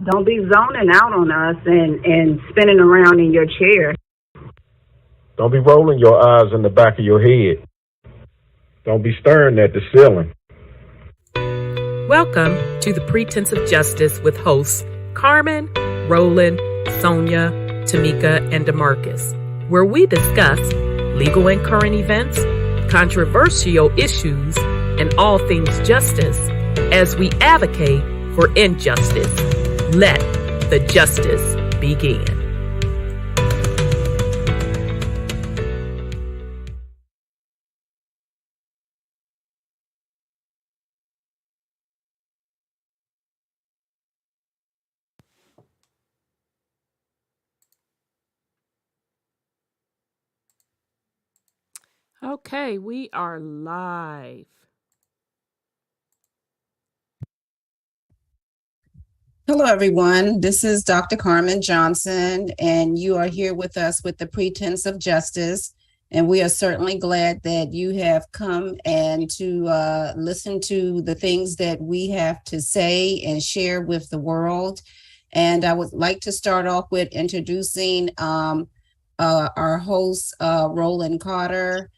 Don't be zoning out on us and spinning around in your chair. Don't be rolling your eyes in the back of your head. Don't be staring at the ceiling. Welcome to the Pretense of Justice with hosts Carmen, Roland, Sonia, Tamika, and DeMarcus, where we discuss legal and current events, controversial issues, and all things justice as we advocate for injustice. Let the justice begin. Okay, we are live. Hello, everyone. This is Dr. Carmen Johnson, and you are here with us with the Pretense of Justice. And we are certainly glad that you have come and to listen to the things that we have to say and share with the world. And I would like to start off with introducing our hosts, Roland Carter,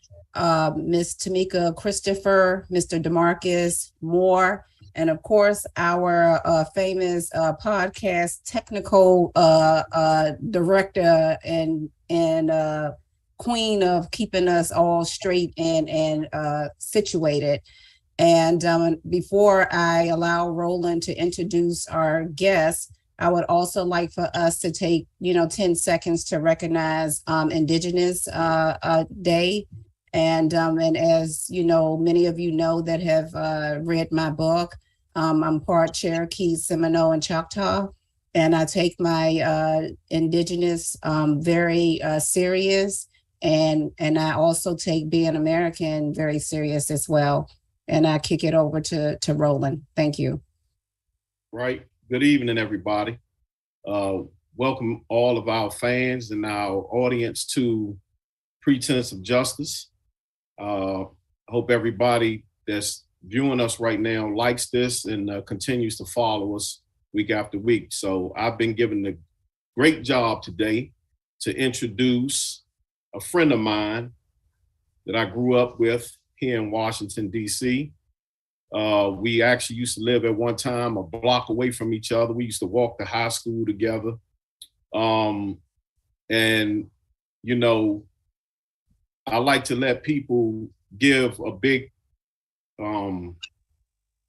Miss Tamika Christopher, Mr. DeMarcus Moore, and of course, our famous podcast technical director and queen of keeping us all straight and situated. And before I allow Roland to introduce our guest, I would also like for us to take 10 seconds to recognize Indigenous Day. And as you know, many of you know that have read my book. I'm part Cherokee, Seminole, and Choctaw, and I take my Indigenous very serious, and I also take being American very serious as well. And I kick it over to Roland. Thank you. Right. Good evening, everybody. Welcome all of our fans and our audience to Pretense of Justice. I hope everybody that's viewing us right now likes this and continues to follow us week after week. So I've been given the great job today to introduce a friend of mine that I grew up with here in Washington, D.C. We actually used to live at one time a block away from each other. We used to walk to high school together. And, I like to let people give a big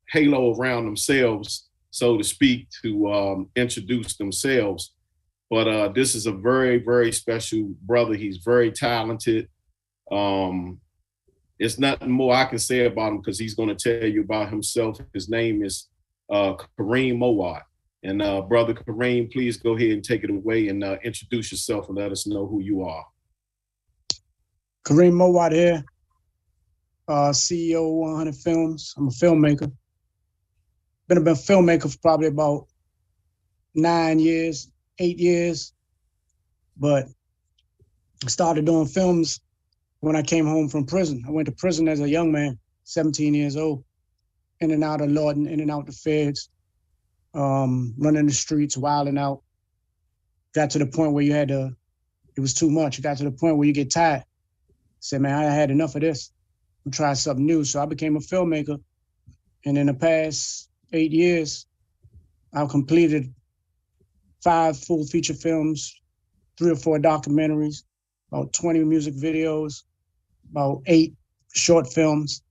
halo around themselves, so to speak, to introduce themselves. But this is a very, very special brother. He's very talented. There's nothing more I can say about him because he's going to tell you about himself. His name is Karim Mowatt. And Brother Kareem, please go ahead and take it away and introduce yourself and let us know who you are. Karim Mowatt here, CEO of 100 Films. I'm a filmmaker. Been a filmmaker for probably about 8 years. But I started doing films when I came home from prison. I went to prison as a young man, 17 years old, in and out of Lorton, in and out the feds, running the streets, wilding out. Got to the point where it was too much. It got to the point where you get tired. Said, man, I had enough of this. I'm trying something new. So I became a filmmaker. And in the past 8 years, I've completed 5 full feature films, 3 or 4 documentaries, about 20 music videos, about 8 short films.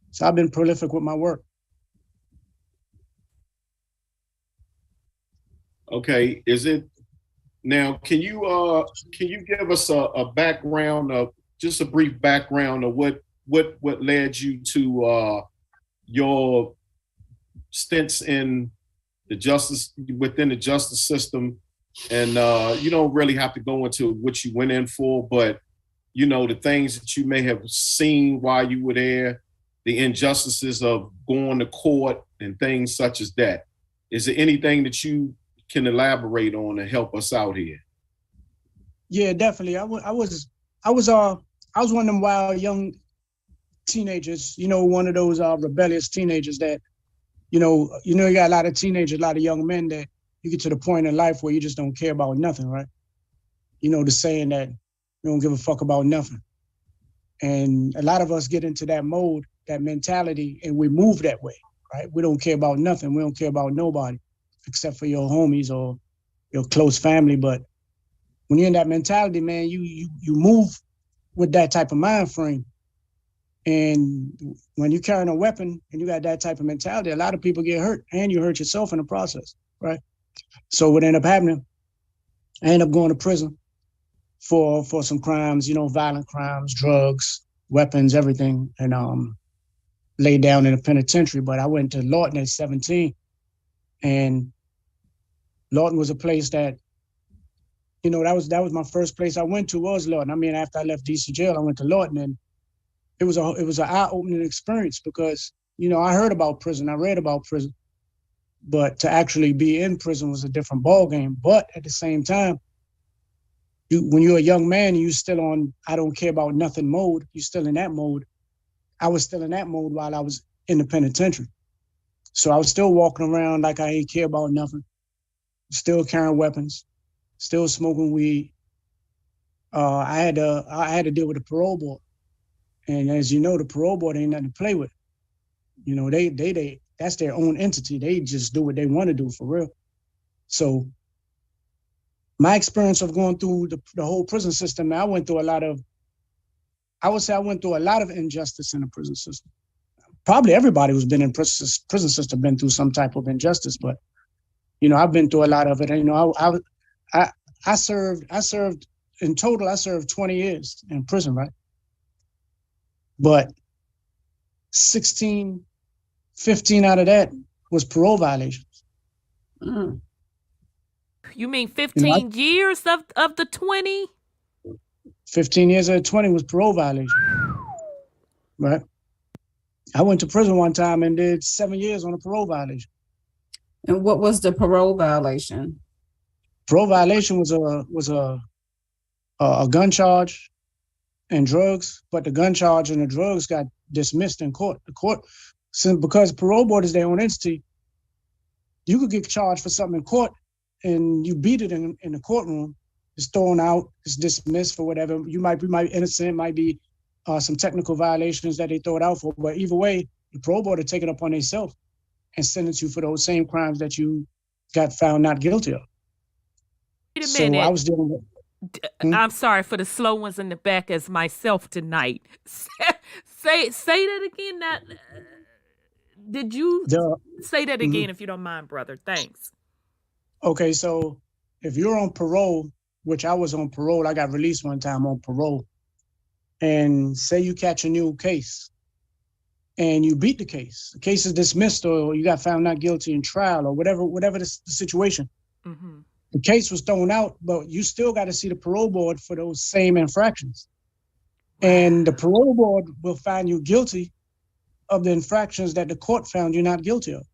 So I've been prolific with my work. Okay, can you give us a background of, just a brief background of what led you to your stints in within the justice system? And you don't really have to go into what you went in for, but the things that you may have seen while you were there, the injustices of going to court and things such as that. Is there anything that you can elaborate on and help us out here? Yeah, definitely. I was one of them wild young teenagers, one of those rebellious teenagers that, you got a lot of teenagers, a lot of young men that you get to the point in life where you just don't care about nothing, right? You know, the saying that you don't give a fuck about nothing. And a lot of us get into that mode, that mentality, and we move that way, right? We don't care about nothing. We don't care about nobody except for your homies or your close family. But when you're in that mentality, man, you move with that type of mind frame. And when you're carrying a weapon and you got that type of mentality, a lot of people get hurt, and you hurt yourself in the process, right? So what ended up happening, I ended up going to prison for some crimes, you know, violent crimes, drugs, weapons, everything, and laid down in a penitentiary. But I went to Lorton at 17, and Lorton was a place that, you know, that was my first place I went to, was Lorton. I mean, after I left DC jail, I went to Lorton, and it was an eye-opening experience because, you know, I heard about prison, I read about prison, but to actually be in prison was a different ballgame. But at the same time, when you're a young man and you're still on I don't care about nothing mode, you're still in that mode. I was still in that mode while I was in the penitentiary. So I was still walking around like I ain't care about nothing, still carrying weapons, still smoking weed. I had to deal with the parole board. And as you know, the parole board ain't nothing to play with. You know, they that's their own entity. They just do what they want to do, for real. So my experience of going through the whole prison system, I went through a lot of injustice in the prison system. Probably everybody who's been in prison system been through some type of injustice, but, you know, I've been through a lot of it. And, you know, I served in total, I served 20 years in prison, right? But 15 out of that was parole violations. Mm. You mean 15 years of the 20? 15 years of the 20 was parole violation, right? I went to prison one time and did 7 years on a parole violation. And what was the parole violation? Parole violation was a gun charge and drugs, but the gun charge and the drugs got dismissed in court. The court, because parole board is their own entity, you could get charged for something in court and you beat it in the courtroom, it's thrown out, it's dismissed for whatever. You might be innocent, might be some technical violations that they throw it out for, but either way, the parole board will take it upon themselves and sentence you for those same crimes that you got found not guilty of. Wait a minute. So I was dealing with... I'm sorry for the slow ones in the back as myself tonight. Say that again. Did you say that again, if you don't mind, brother? Thanks. Okay, so if you're on parole, which I was on parole, I got released one time on parole, and say you catch a new case and you beat the case is dismissed, or you got found not guilty in trial, or whatever the situation. Mm-hmm. The case was thrown out, but you still got to see the parole board for those same infractions. Wow. And the parole board will find you guilty of the infractions that the court found you not guilty of.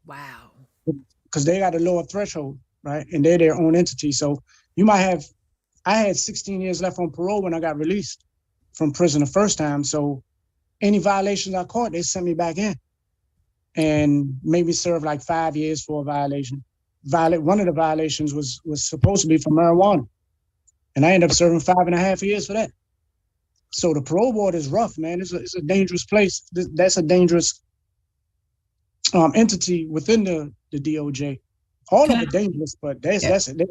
Wow. Because they got a lower threshold, right? And they're their own entity. So you might have, I had 16 years left on parole when I got released from prison the first time. So any violations I caught, they sent me back in and made me serve like 5 years for a violation. One of the violations was supposed to be for marijuana, and I ended up serving 5.5 years for that. So the parole board is rough, man. It's a dangerous place. That's a dangerous entity within the DOJ. All of it dangerous, but they're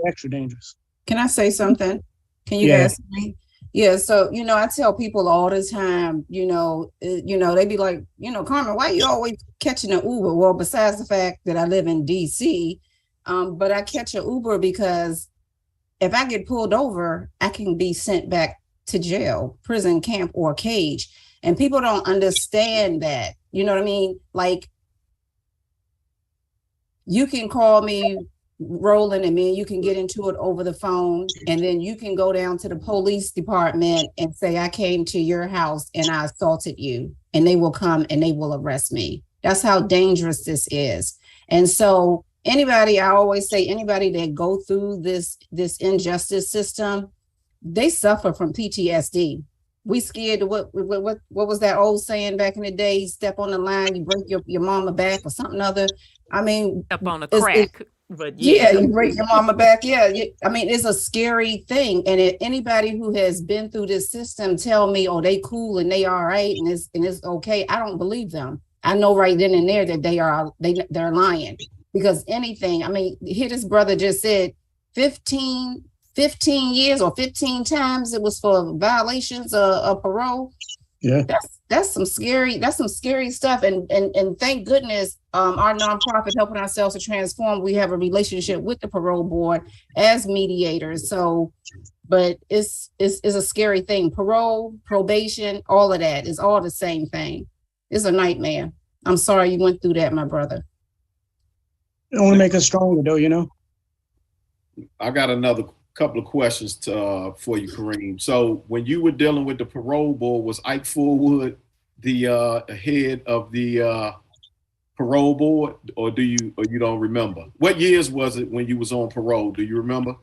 extra dangerous. Can I say something? Can you guys hear me? Yeah, so, you know, I tell people all the time, they be like, Carmen, why you always catching an Uber? Well, besides the fact that I live in DC, but I catch an Uber because if I get pulled over, I can be sent back to jail, prison camp, or cage. And people don't understand that. You know what I mean? Like, you can call me Roland, and then you can get into it over the phone, and then you can go down to the police department and say, I came to your house and I assaulted you, and they will come and they will arrest me. That's how dangerous this is. And so I always say anybody that go through this injustice system, they suffer from PTSD. we scared to what was that old saying back in the day? Step on the line, you break your mama back or something other. I mean, Up on a crack, but yeah, you break your mama back. Yeah, I mean, it's a scary thing. And anybody who has been through this system tell me, oh, they cool and they all right and it's okay, I don't believe them. I know right then and there that they're lying, because anything. I mean, here this brother just said 15 years or 15 times it was for violations of parole. Yeah, that's some scary stuff. And thank goodness our nonprofit Helping Ourselves to Transform, we have a relationship with the parole board as mediators. So, but it's a scary thing. Parole, probation, all of that is all the same thing. It's a nightmare. I'm sorry you went through that, my brother. It only make us stronger, though, you know. I got another couple of questions for you, Kareem. So when you were dealing with the parole board, was Ike Fullwood the head of the parole board, or you don't remember? What years was it when you was on parole? Do you remember?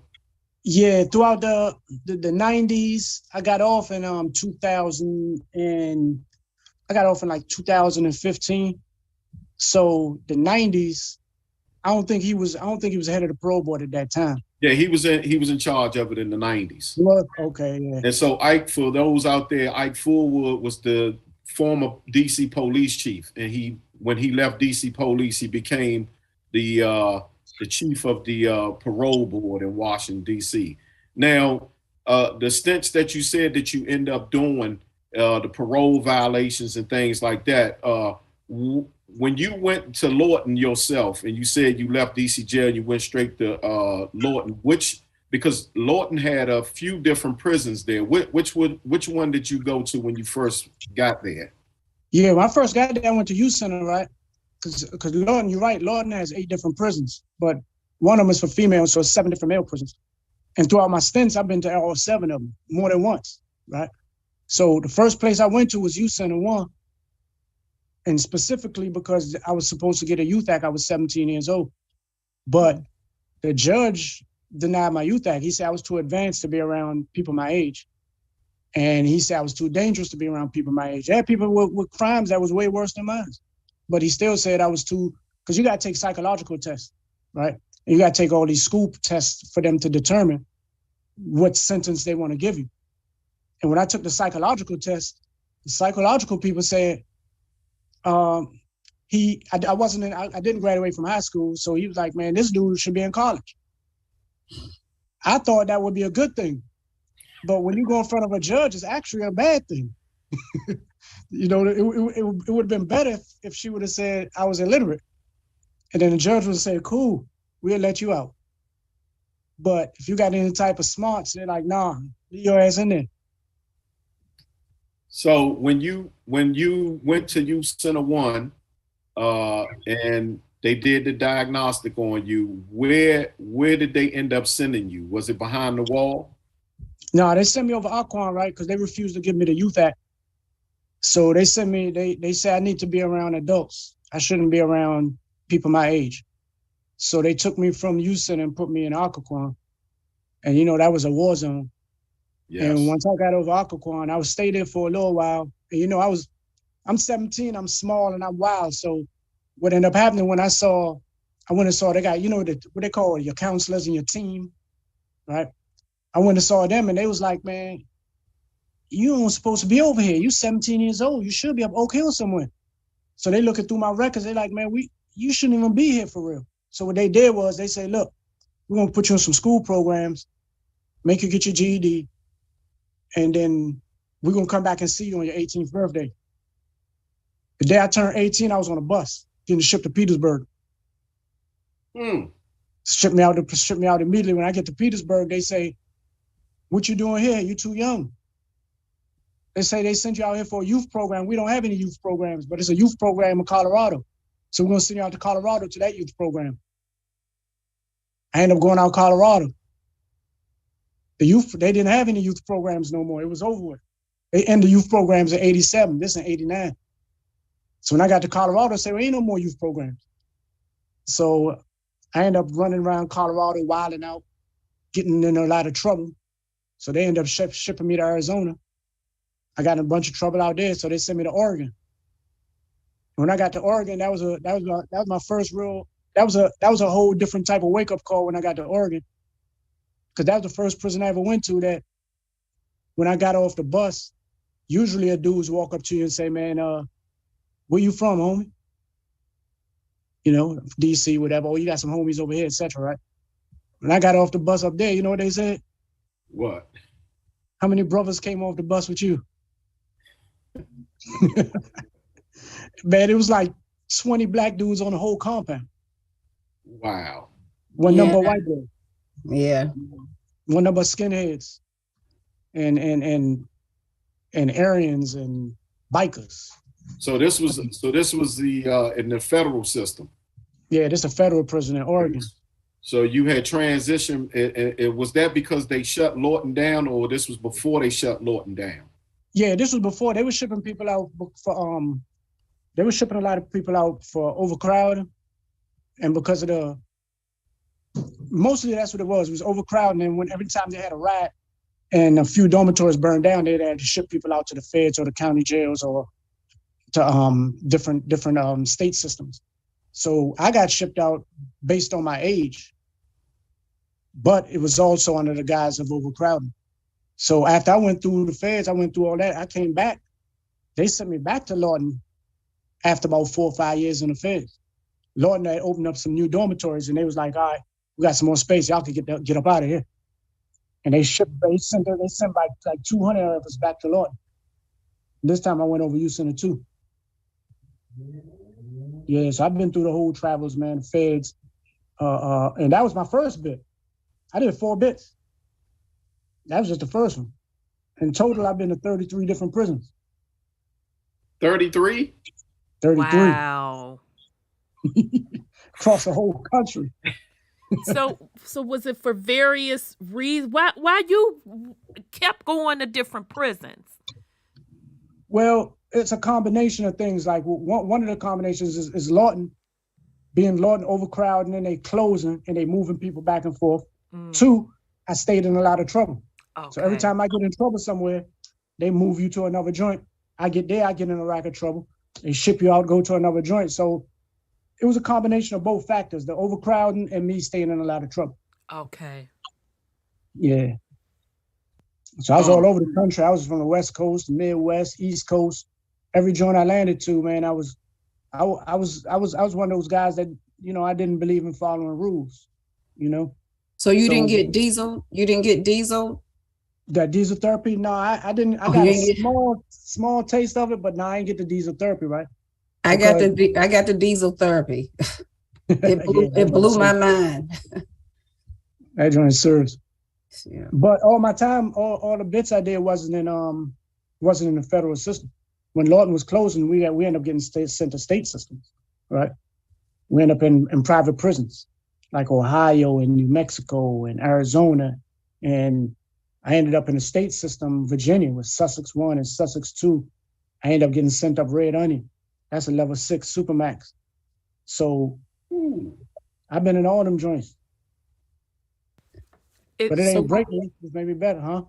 Yeah, throughout the 90s, I got off in 2000, and I got off in like 2015. So the 90s, I don't think he was head of the parole board at that time. Yeah, he was in charge of it in the 90s. Well, okay, yeah. And so Ike, for those out there, Ike Fullwood was the former DC police chief, and when he left DC police, he became the chief of the parole board in Washington D.C. Now, the stints that you said that you end up doing, the parole violations and things like that. When you went to Lorton yourself, and you said you left DC jail, and you went straight to Lorton, because Lorton had a few different prisons there. Which one did you go to when you first got there? Yeah, when I first got there, I went to youth center, right? Because Lorton, you're right, Lorton has 8 different prisons, but one of them is for females, so it's 7 different male prisons. And throughout my stints, I've been to all 7 of them, more than once, right? So the first place I went to was Youth Center 1, and specifically because I was supposed to get a youth act, I was 17 years old. But the judge denied my youth act. He said I was too advanced to be around people my age. And he said I was too dangerous to be around people my age. There had people with crimes that was way worse than mine. But he still said I was too, because you got to take psychological tests, right? And you got to take all these school tests for them to determine what sentence they want to give you. And when I took the psychological test, the psychological people said, I didn't graduate from high school. So he was like, man, this dude should be in college. I thought that would be a good thing. But when you go in front of a judge, it's actually a bad thing. You know, it would have been better if she would have said I was illiterate. And then the judge would say, cool, we'll let you out. But if you got any type of smarts, they're like, nah, leave your ass in there. So when you went to Youth Center 1 and they did the diagnostic on you, where did they end up sending you? Was it behind the wall? No, they sent me over Aquan, right? Because they refused to give me the youth act. So they sent me, they said I need to be around adults. I shouldn't be around people my age. So they took me from Youth Center and put me in Occoquan. And you know, that was a war zone. Yes. And once I got over Occoquan, I would stay there for a little while. And you know, I'm 17, I'm small and I'm wild. So what ended up happening when I went and saw they got, you know, what they call your counselors and your team, right? I went and saw them and they was like, man, you ain't supposed to be over here. You 17 years old. You should be up Oak Hill somewhere. So they looking through my records. They like, man, you shouldn't even be here for real. So what they did was they say, look, we're going to put you in some school programs, make you get your GED, and then we're going to come back and see you on your 18th birthday. The day I turned 18, I was on a bus getting shipped to Petersburg. Shipped me out immediately. When I get to Petersburg, they say, what you doing here? You too young. They say they sent you out here for a youth program. We don't have any youth programs, but it's a youth program in Colorado. So we're going to send you out to Colorado to that youth program. I ended up going out to Colorado. They didn't have any youth programs no more. It was over with. They ended youth programs in 87, this in 89. So when I got to Colorado, they said, well, ain't no more youth programs. So I ended up running around Colorado, wilding out, getting in a lot of trouble. So they ended up shipping me to Arizona. I got in a bunch of trouble out there, so they sent me to Oregon. When I got to Oregon, that was my first real. That was a whole different type of wake up call when I got to Oregon, because that was the first prison I ever went to. That when I got off the bus, usually a dudes walk up to you and say, "Man, where you from, homie?" You know, DC, whatever. Oh, you got some homies over here, etc. Right? When I got off the bus up there, you know what they said? What? How many brothers came off the bus with you? Man, it was like 20 black dudes on the whole compound. Wow. One number of white boys. Yeah. One number of skinheads and Aryans and bikers. So this was the in the federal system. Yeah, this is a federal prison in Oregon. So you had transition. It was that because they shut Lorton down, or this was before they shut Lorton down? Yeah, this was before. They were shipping people out for they were shipping a lot of people out for overcrowding, and because of mostly that's what it was overcrowding. And when every time they had a riot and a few dormitories burned down, they had to ship people out to the feds or the county jails or to different state systems. So I got shipped out based on my age, but it was also under the guise of overcrowding. So after I went through the feds, I went through all that, I came back. They sent me back to Lorton after about 4 or 5 years in the feds. Lorton had opened up some new dormitories, and they was like, "All right, we got some more space. Y'all can get up out of here." And they sent like 200 of us back to Lorton. This time I went over youth center too. Yeah, so I've been through the whole travels, man, the feds. And that was my first bit. I did 4 bits. That was just the first one. In total, I've been to 33 different prisons. 33? 33. Wow. Across the whole country. So was it for various reasons? Why you kept going to different prisons? Well, it's a combination of things. Like one of the combinations is Lorton, being Lorton overcrowding and they closing and they moving people back and forth. 2, I stayed in a lot of trouble. Okay. So every time I get in trouble somewhere, they move you to another joint. I get there, I get in a rack of trouble. They ship you out, go to another joint. So it was a combination of both factors, the overcrowding and me staying in a lot of trouble. Okay. Yeah. So I was all over the country. I was from the West Coast, the Midwest, East Coast. Every joint I landed to, man, I was one of those guys that, you know, I didn't believe in following rules, you know. So you didn't get diesel? You didn't get diesel? That diesel therapy? No, I didn't. I got a small taste of it, but no, I didn't get the diesel therapy, right? I got the diesel therapy. It blew my mind. That joint serves. Yeah. But all my time, all the bits I did wasn't in the federal system. When Lorton was closing, we ended up getting sent to state systems, right? We ended up in private prisons, like Ohio and New Mexico and Arizona. And I ended up in the state system, Virginia, with Sussex 1 and Sussex 2. I ended up getting sent up Red Onion. That's a level 6 Supermax. So I've been in all them joints. But it ain't break me. It made me better, huh?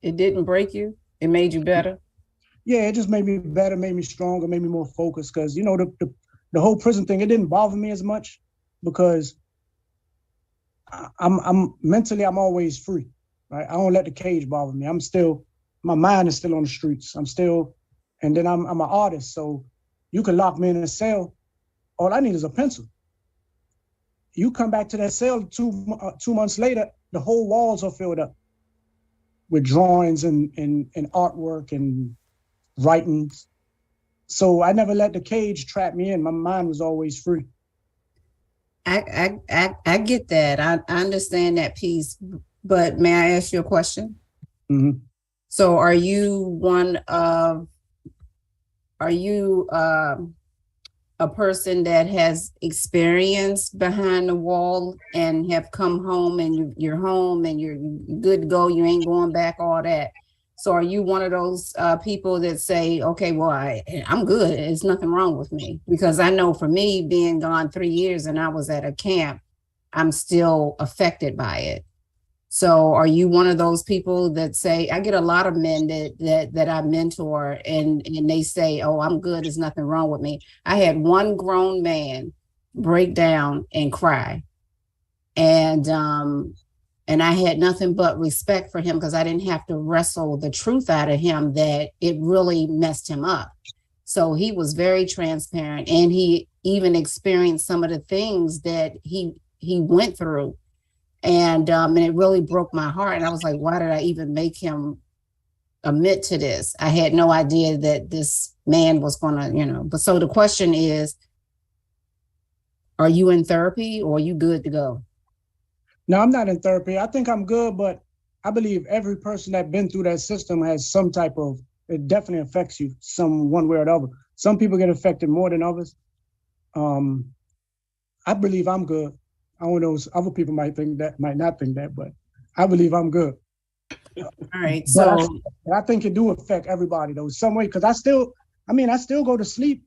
It didn't break you? It made you better? Yeah, it just made me better, made me stronger, made me more focused. Because, you know, the whole prison thing, it didn't bother me as much because I'm mentally, I'm always free, right? I don't let the cage bother me. My mind is still on the streets. And then I'm an artist. So you can lock me in a cell. All I need is a pencil. You come back to that cell 2 months later, the whole walls are filled up with drawings and artwork and writings. So I never let the cage trap me in. My mind was always free. I get that. I understand that piece. But may I ask you a question? Mm-hmm. So are you a person that has experience behind the wall and have come home and you're home and you're good to go, you ain't going back, all that? So are you one of those people that say, okay, well, I'm good, there's nothing wrong with me? Because I know for me, being gone 3 years and I was at a camp, I'm still affected by it. So are you one of those people that say, I get a lot of men that I mentor and they say, oh, I'm good, there's nothing wrong with me. I had one grown man break down and cry. And I had nothing but respect for him because I didn't have to wrestle the truth out of him that it really messed him up. So he was very transparent, and he even experienced some of the things that he went through. And it really broke my heart. And I was like, why did I even make him admit to this? I had no idea that this man was gonna, but so the question is, are you in therapy or are you good to go? No, I'm not in therapy. I think I'm good, but I believe every person that's been through that system has some type of, it definitely affects you one way or the other. Some people get affected more than others. I believe I'm good. I don't know, other people might not think that, but I believe I'm good. All right. But I think it do affect everybody though, some way, because I still go to sleep,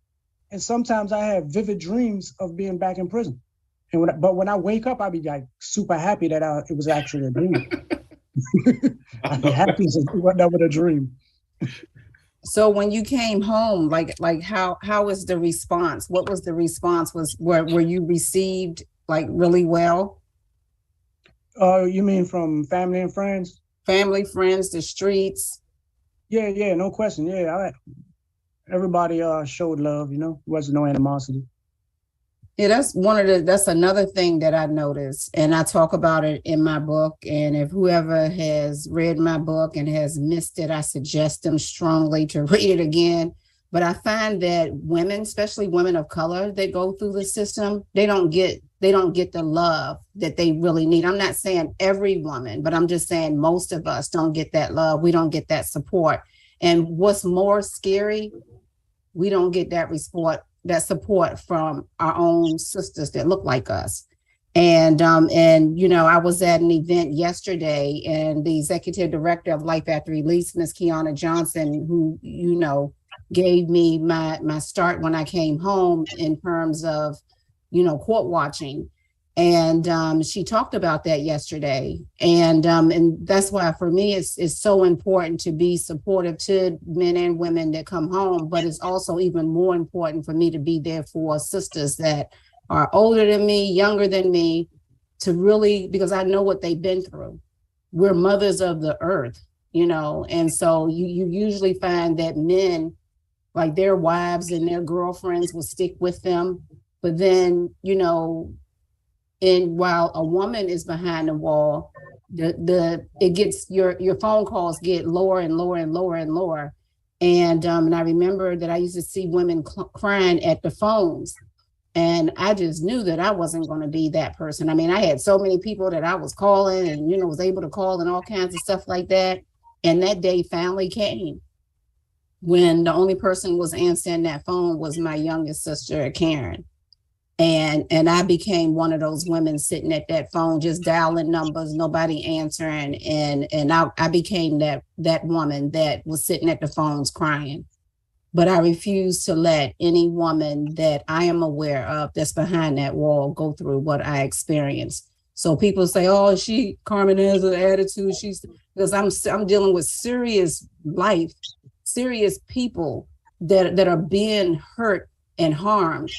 and sometimes I have vivid dreams of being back in prison. And but when I wake up, I be like super happy that it was actually a dream. I'd be happy as it wasn't ever a dream. So when you came home, like how was the response? What was the response? Were you received like really well? You mean from family and friends? Family, friends, the streets. Yeah, no question. Yeah, everybody showed love. Wasn't no animosity. Yeah, that's another thing that I noticed, and I talk about it in my book. And if whoever has read my book and has missed it, I suggest them strongly to read it again. But I find that women, especially women of color that go through the system, they don't get the love that they really need. I'm not saying every woman, but I'm just saying most of us don't get that love. We don't get that support. And what's more scary, we don't get that support from our own sisters that look like us. And I was at an event yesterday, and the executive director of Life After Release, Ms. Kiana Johnson, who, gave me my start when I came home in terms of, court watching. And she talked about that yesterday. And that's why for me, it's so important to be supportive to men and women that come home. But it's also even more important for me to be there for sisters that are older than me, younger than me, to really, because I know what they've been through. We're mothers of the earth, and so you usually find that men, like their wives and their girlfriends, will stick with them. But then, and while a woman is behind the wall, it gets your phone calls get lower and lower and lower and lower. And I remember that I used to see women crying at the phones, and I just knew that I wasn't going to be that person. I mean, I had so many people that I was calling and was able to call and all kinds of stuff like that. And that day finally came when the only person was answering that phone was my youngest sister, Karen. And I became one of those women sitting at that phone, just dialing numbers, nobody answering. And I became that woman that was sitting at the phones crying. But I refuse to let any woman that I am aware of that's behind that wall go through what I experienced. So people say, oh, Carmen has an attitude. Because I'm dealing with serious life, serious people that are being hurt and harmed.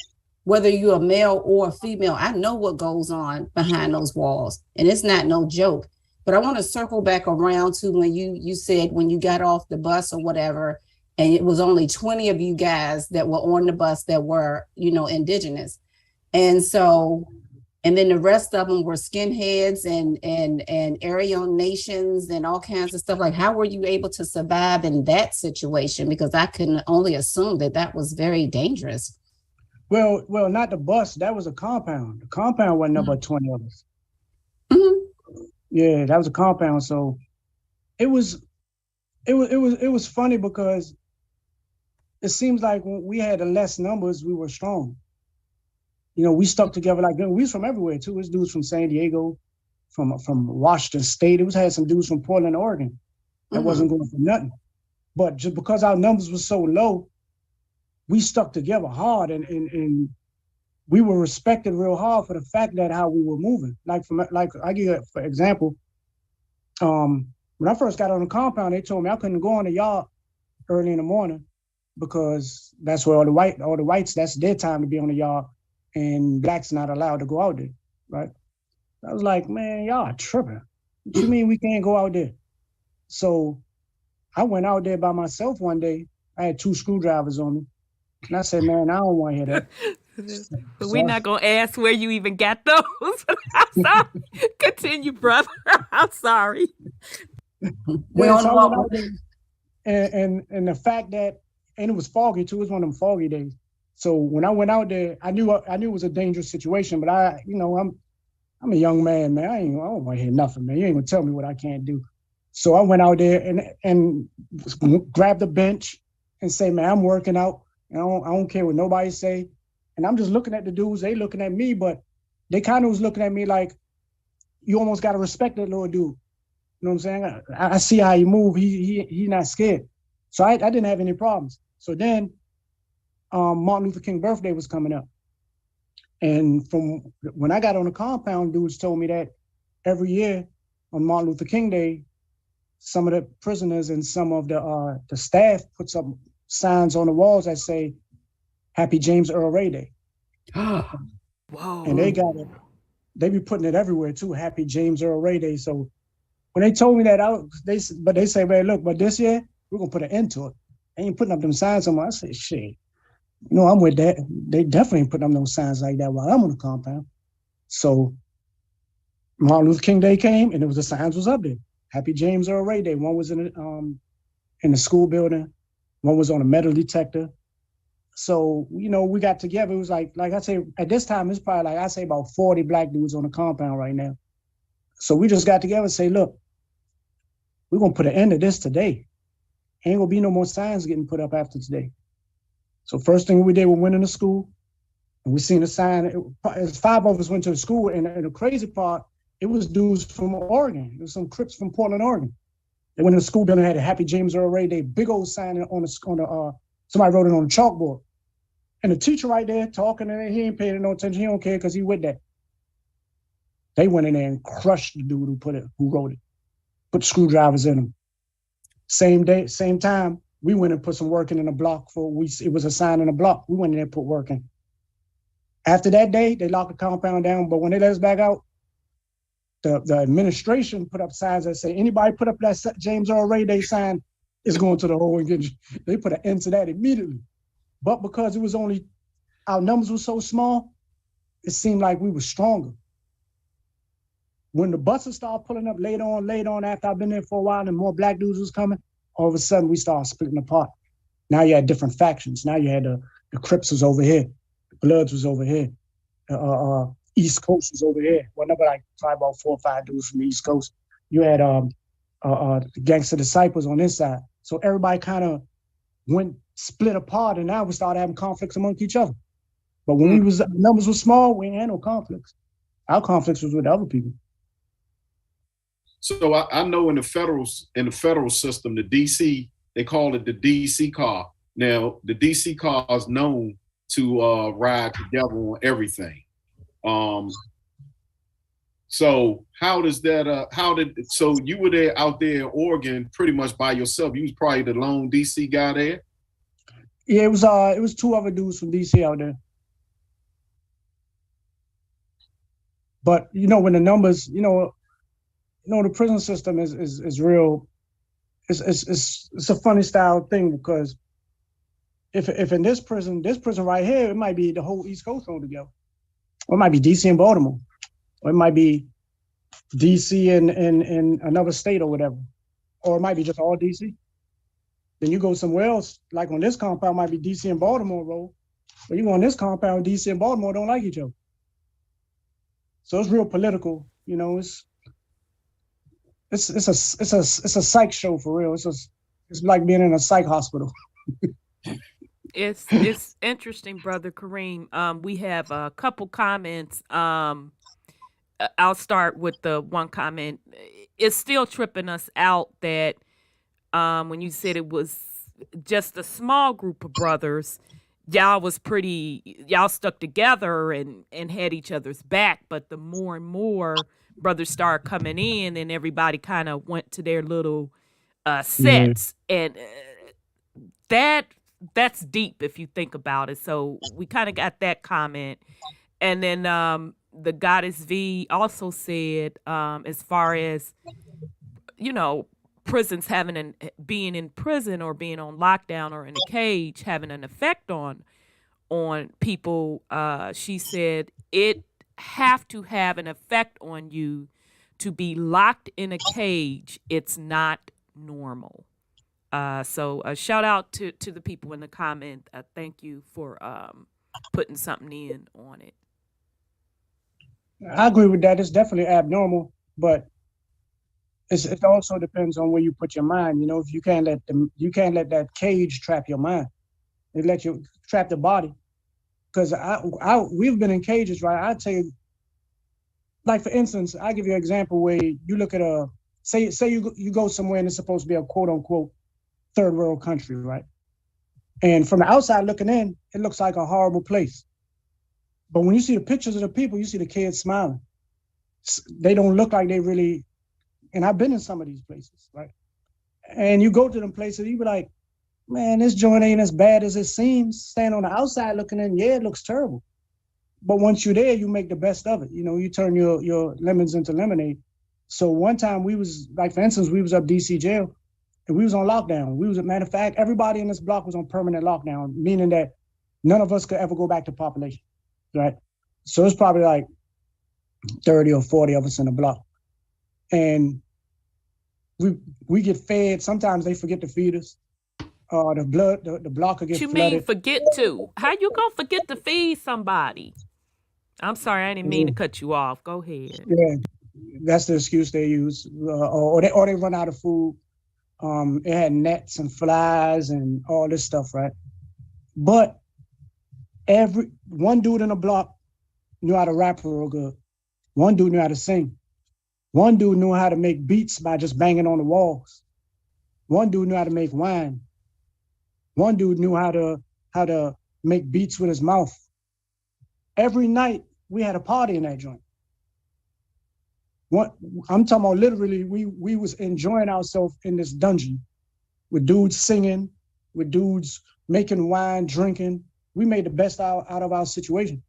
Whether you're a male or a female, I know what goes on behind those walls, and it's not no joke. But I want to circle back around to when you said when you got off the bus or whatever, and it was only 20 of you guys that were on the bus that were, indigenous. And so, and then the rest of them were skinheads and Aryan nations and all kinds of stuff. Like, how were you able to survive in that situation? Because I can only assume that was very dangerous. Well, not the bus. That was a compound. The compound wasn't number 20 of us. Mm-hmm. Yeah, that was a compound. So it was funny because it seems like when we had the less numbers, we were strong. We stuck together like that. We was from everywhere too. This dudes from San Diego, from Washington State. Had some dudes from Portland, Oregon. That wasn't going for nothing. But just because our numbers were so low, we stuck together hard, and we were respected real hard for the fact that how we were moving. Like I give you for example, when I first got on the compound, they told me I couldn't go in the yard early in the morning because that's where all the whites, that's their time to be on the yard, and blacks not allowed to go out there, right? I was like, man, y'all are tripping. What you mean we can't go out there? So I went out there by myself one day. I had 2 screwdrivers on me. And I said, man, I don't want to hear that. But we're not going to ask where you even got those. I'm sorry. Continue, brother. I'm sorry. We Yeah, on so the I went wall. out there, and the fact that, and it was foggy too. It was one of them foggy days. So when I went out there, I knew it was a dangerous situation. But I'm a young man, man. I don't want to hear nothing, man. You ain't gonna tell me what I can't do. So I went out there and grabbed a bench and say, man, I'm working out. I don't care what nobody say. And I'm just looking at the dudes. They looking at me, but they kind of was looking at me like, you almost got to respect that little dude. You know what I'm saying? I see how he move. He not scared. So I didn't have any problems. So then Martin Luther King birthday was coming up. And from when I got on the compound, dudes told me that every year on Martin Luther King Day, some of the prisoners and some of the staff puts up signs on the walls that say, Happy James Earl Ray Day. Whoa. And they be putting it everywhere too, Happy James Earl Ray Day. So when they told me that out, they say, man, look, but this year, we're going to put an end to it. They ain't putting up them signs on. I said, shit, I'm with that. They definitely ain't putting up no signs like that while I'm on the compound. So Martin Luther King Day came, and the signs was up there. Happy James Earl Ray Day. One was in the school building. One was on a metal detector. So, we got together. It was like I say, at this time, it's probably I say about 40 black dudes on the compound right now. So we just got together and say, look, we're going to put an end to this today. Ain't going to be no more signs getting put up after today. So first thing we did, we went into school and we seen a sign. 5 of us went to the school, and the crazy part, it was dudes from Oregon. It was some Crips from Portland, Oregon. They went in the school building, had a Happy James Earl Ray Day, big old sign on the somebody wrote it on the chalkboard. And the teacher right there talking, and he ain't paying no attention. He don't care because he with that. They went in there and crushed the dude who wrote it, put screwdrivers in him. Same day, same time, we went and put some work in the block it was a sign in the block. We went in there and put work in. After that day, they locked the compound down, but when they let us back out, the administration put up signs that say, anybody put up that James Earl Ray Day sign is going to the hole and get you. They put an end to that immediately. But because our numbers were so small, it seemed like we were stronger. When the buses started pulling up later on, after I've been there for a while and more black dudes was coming, all of a sudden we started splitting apart. Now you had different factions. Now you had the Crips was over here, the Bloods was over here, East Coast was over here. Well, probably about 4 or 5 dudes from the East Coast. You had the Gangster Disciples on this side. So everybody kind of went split apart, and now we started having conflicts amongst each other. But when numbers were small, we ain't had no conflicts. Our conflicts was with other people. So I know in the federal system, the DC, they call it the DC car. Now the DC car is known to ride together on everything. So how does that? So you were there out there in Oregon pretty much by yourself? You was probably the lone DC guy there. Yeah, it was 2 other dudes from DC out there. But when the numbers, the prison system is real. It's a funny style thing, because if in this prison right here, it might be the whole East Coast thrown together, or it might be DC and Baltimore, or it might be DC and another state or whatever, or it might be just all DC. Then you go somewhere else, like on this compound, might be DC and Baltimore roll, but you go on this compound, DC and Baltimore don't like each other. So it's real political, It's a psych show for real. It's like being in a psych hospital. It's interesting, Brother Kareem. We have a couple comments. I'll start with the one comment. It's still tripping us out that when you said it was just a small group of brothers y'all stuck together and had each other's back. But the more and more brothers started coming in, and everybody kind of went to their little sets, and that's deep if you think about it. So we kind of got that comment. And then the Goddess V also said, as far as, prisons being in prison or being on lockdown or in a cage having an effect on people, she said it have to have an effect on you to be locked in a cage. It's not normal. So a shout out to the people in the comment. Thank you for putting something in on it. I agree with that. It's definitely abnormal, but it also depends on where you put your mind. If you can't let that cage trap your mind. It let you trap the body. Because we've been in cages, right? I tell you, like for instance, I give you an example where you look at say you go somewhere and it's supposed to be a quote unquote third world country, right? And from the outside looking in, it looks like a horrible place. But when you see the pictures of the people, you see the kids smiling. They don't look like they really, and I've been in some of these places, right? And you go to them places, you be like, man, this joint ain't as bad as it seems. Stand on the outside looking in, yeah, it looks terrible. But once you're there, you make the best of it. You turn your lemons into lemonade. So one time we was, like for instance, we was up DC jail and we was on lockdown. Matter of fact, everybody in this block was on permanent lockdown, meaning that none of us could ever go back to population, right? So it's probably like 30 or 40 of us in the block. And we get fed. Sometimes they forget to feed us. The block will get flooded. What you mean forget to? How you gonna forget to feed somebody? I'm sorry, I didn't mean to cut you off. Go ahead. Yeah, that's the excuse they use. Or they run out of food. It had nets and flies and all this stuff, right? But one dude in the block knew how to rap real good. One dude knew how to sing. One dude knew how to make beats by just banging on the walls. One dude knew how to make wine. One dude knew how to make beats with his mouth. Every night we had a party in that joint. I'm talking about literally, we was enjoying ourselves in this dungeon with dudes singing, with dudes making wine, drinking. We made the best out of our situation,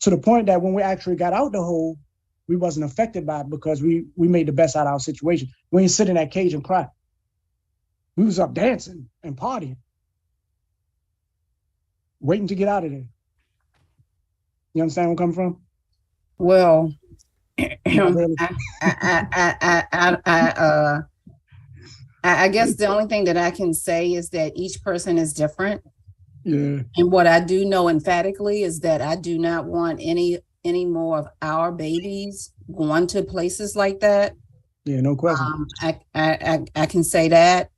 to the point that when we actually got out the hole, we wasn't affected by it because we made the best out of our situation. We didn't sit in that cage and cry. We was up dancing and partying, waiting to get out of there. You understand where I'm coming from? Well, I guess the only thing that I can say is that each person is different. Yeah. And what I do know emphatically is that I do not want any more of our babies going to places like that. Yeah, no question. I can say that.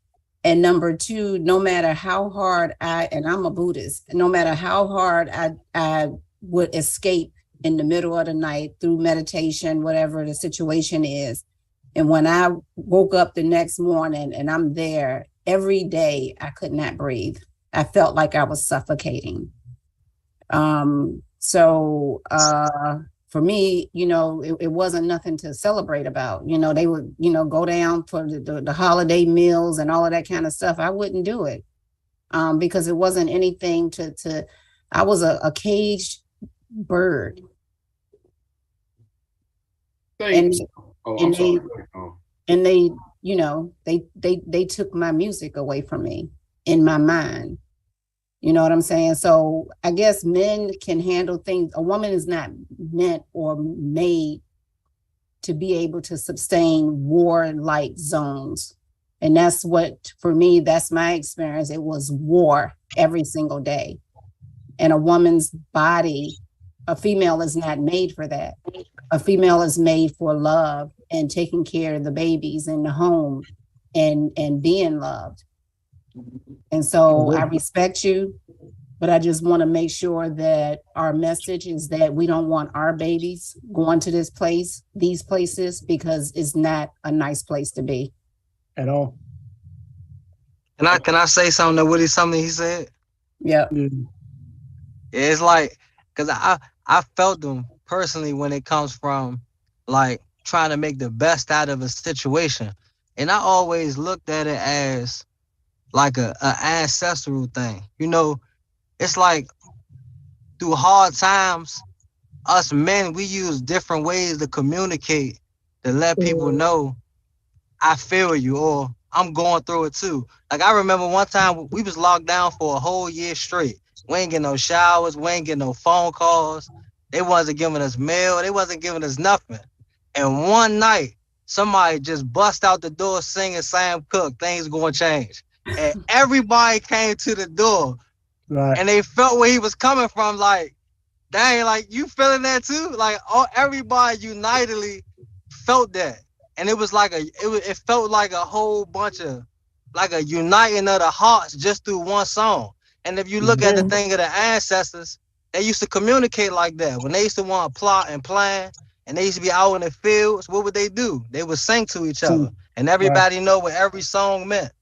And number two, no matter how hard and I'm a Buddhist, no matter how hard I would escape in the middle of the night through meditation, whatever the situation is. And when I woke up the next morning and I'm there, every day I could not breathe. I felt like I was suffocating. So for me, it wasn't nothing to celebrate about. They would, go down for the holiday meals and all of that kind of stuff. I wouldn't do it because it wasn't anything I was a caged bird. And they took my music away from me in my mind. You know what I'm saying? So I guess men can handle things. A woman is not meant or made to be able to sustain war-like zones. And that's what, for me, that's my experience. It was war every single day. And a woman's body, a female is not made for that. A female is made for love and taking care of the babies in the home and being loved. And so I respect you, but I just want to make sure that our message is that we don't want our babies going to these places, because it's not a nice place to be. At all. Can I say something to Woody, something he said? Yeah. It's like, cause I felt them personally when it comes from like trying to make the best out of a situation. And I always looked at it as like a ancestral thing. You know, it's like through hard times, us men, we use different ways to communicate to let people know I feel you or I'm going through it too. Like I remember one time we was locked down for a whole year straight. We ain't getting no showers, we ain't getting no phone calls. They wasn't giving us mail, they wasn't giving us nothing. And one night, somebody just bust out the door singing Sam Cooke, Things Gonna Change. And everybody came to the door Right. and they felt where he was coming from, like, dang, like you feeling that too? Like everybody unitedly felt that. And it was like it felt like a whole bunch of like a uniting of the hearts just through one song. And if you look at the thing of the ancestors, they used to communicate like that. When they used to want to plot and plan and they used to be out in the fields, what would they do? They would sing to each other. And everybody know what every song meant.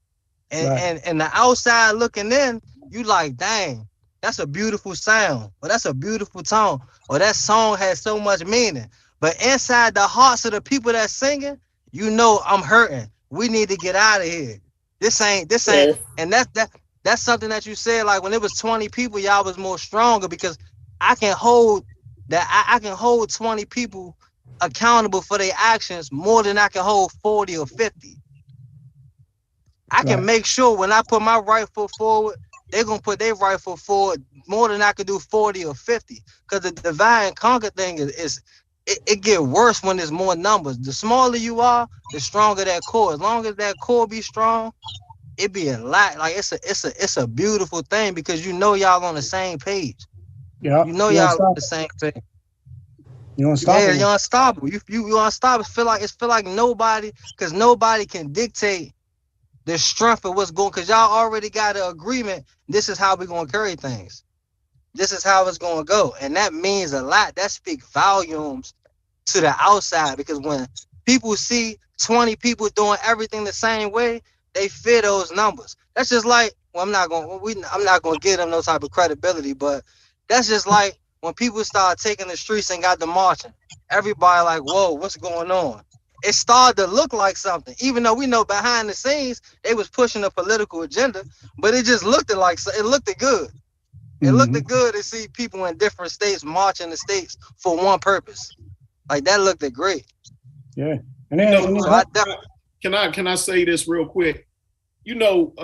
And the outside looking in, you like, dang, that's a beautiful sound, or that's a beautiful tone, or that song has so much meaning. But inside the hearts of the people that's singing, you know I'm hurting. We need to get out of here. This ain't, and that's something that you said, like when it was 20 people, y'all was more stronger because I can hold that, I can hold 20 people accountable for their actions more than I can hold 40 or 50. I can make sure when I put my right foot forward, they're gonna put their right foot forward more than I could do 40 or 50. Because the divide and conquer thing it get worse when there's more numbers. The smaller you are, the stronger that core. As long as that core be strong, it be a lot. Like it's a beautiful thing because you know y'all on the same page. Yeah, you know y'all on the same page. You're unstoppable. Yeah, you're unstoppable. You unstoppable. It feel like nobody, because nobody can dictate the strength of what's going, because y'all already got an agreement. This is how we're going to carry things. This is how it's going to go. And that means a lot. That speaks volumes to the outside, because when people see 20 people doing everything the same way, they fear those numbers. That's just like, well, I'm not going to give them no type of credibility, but that's just like when people start taking the streets and got the marching. Everybody like, whoa, what's going on? It started to look like something, even though we know behind the scenes they was pushing a political agenda, but it just looked like it looked good. It looked good to see people in different states marching the states for one purpose. Like that looked great. Yeah. Can I say this real quick? You know,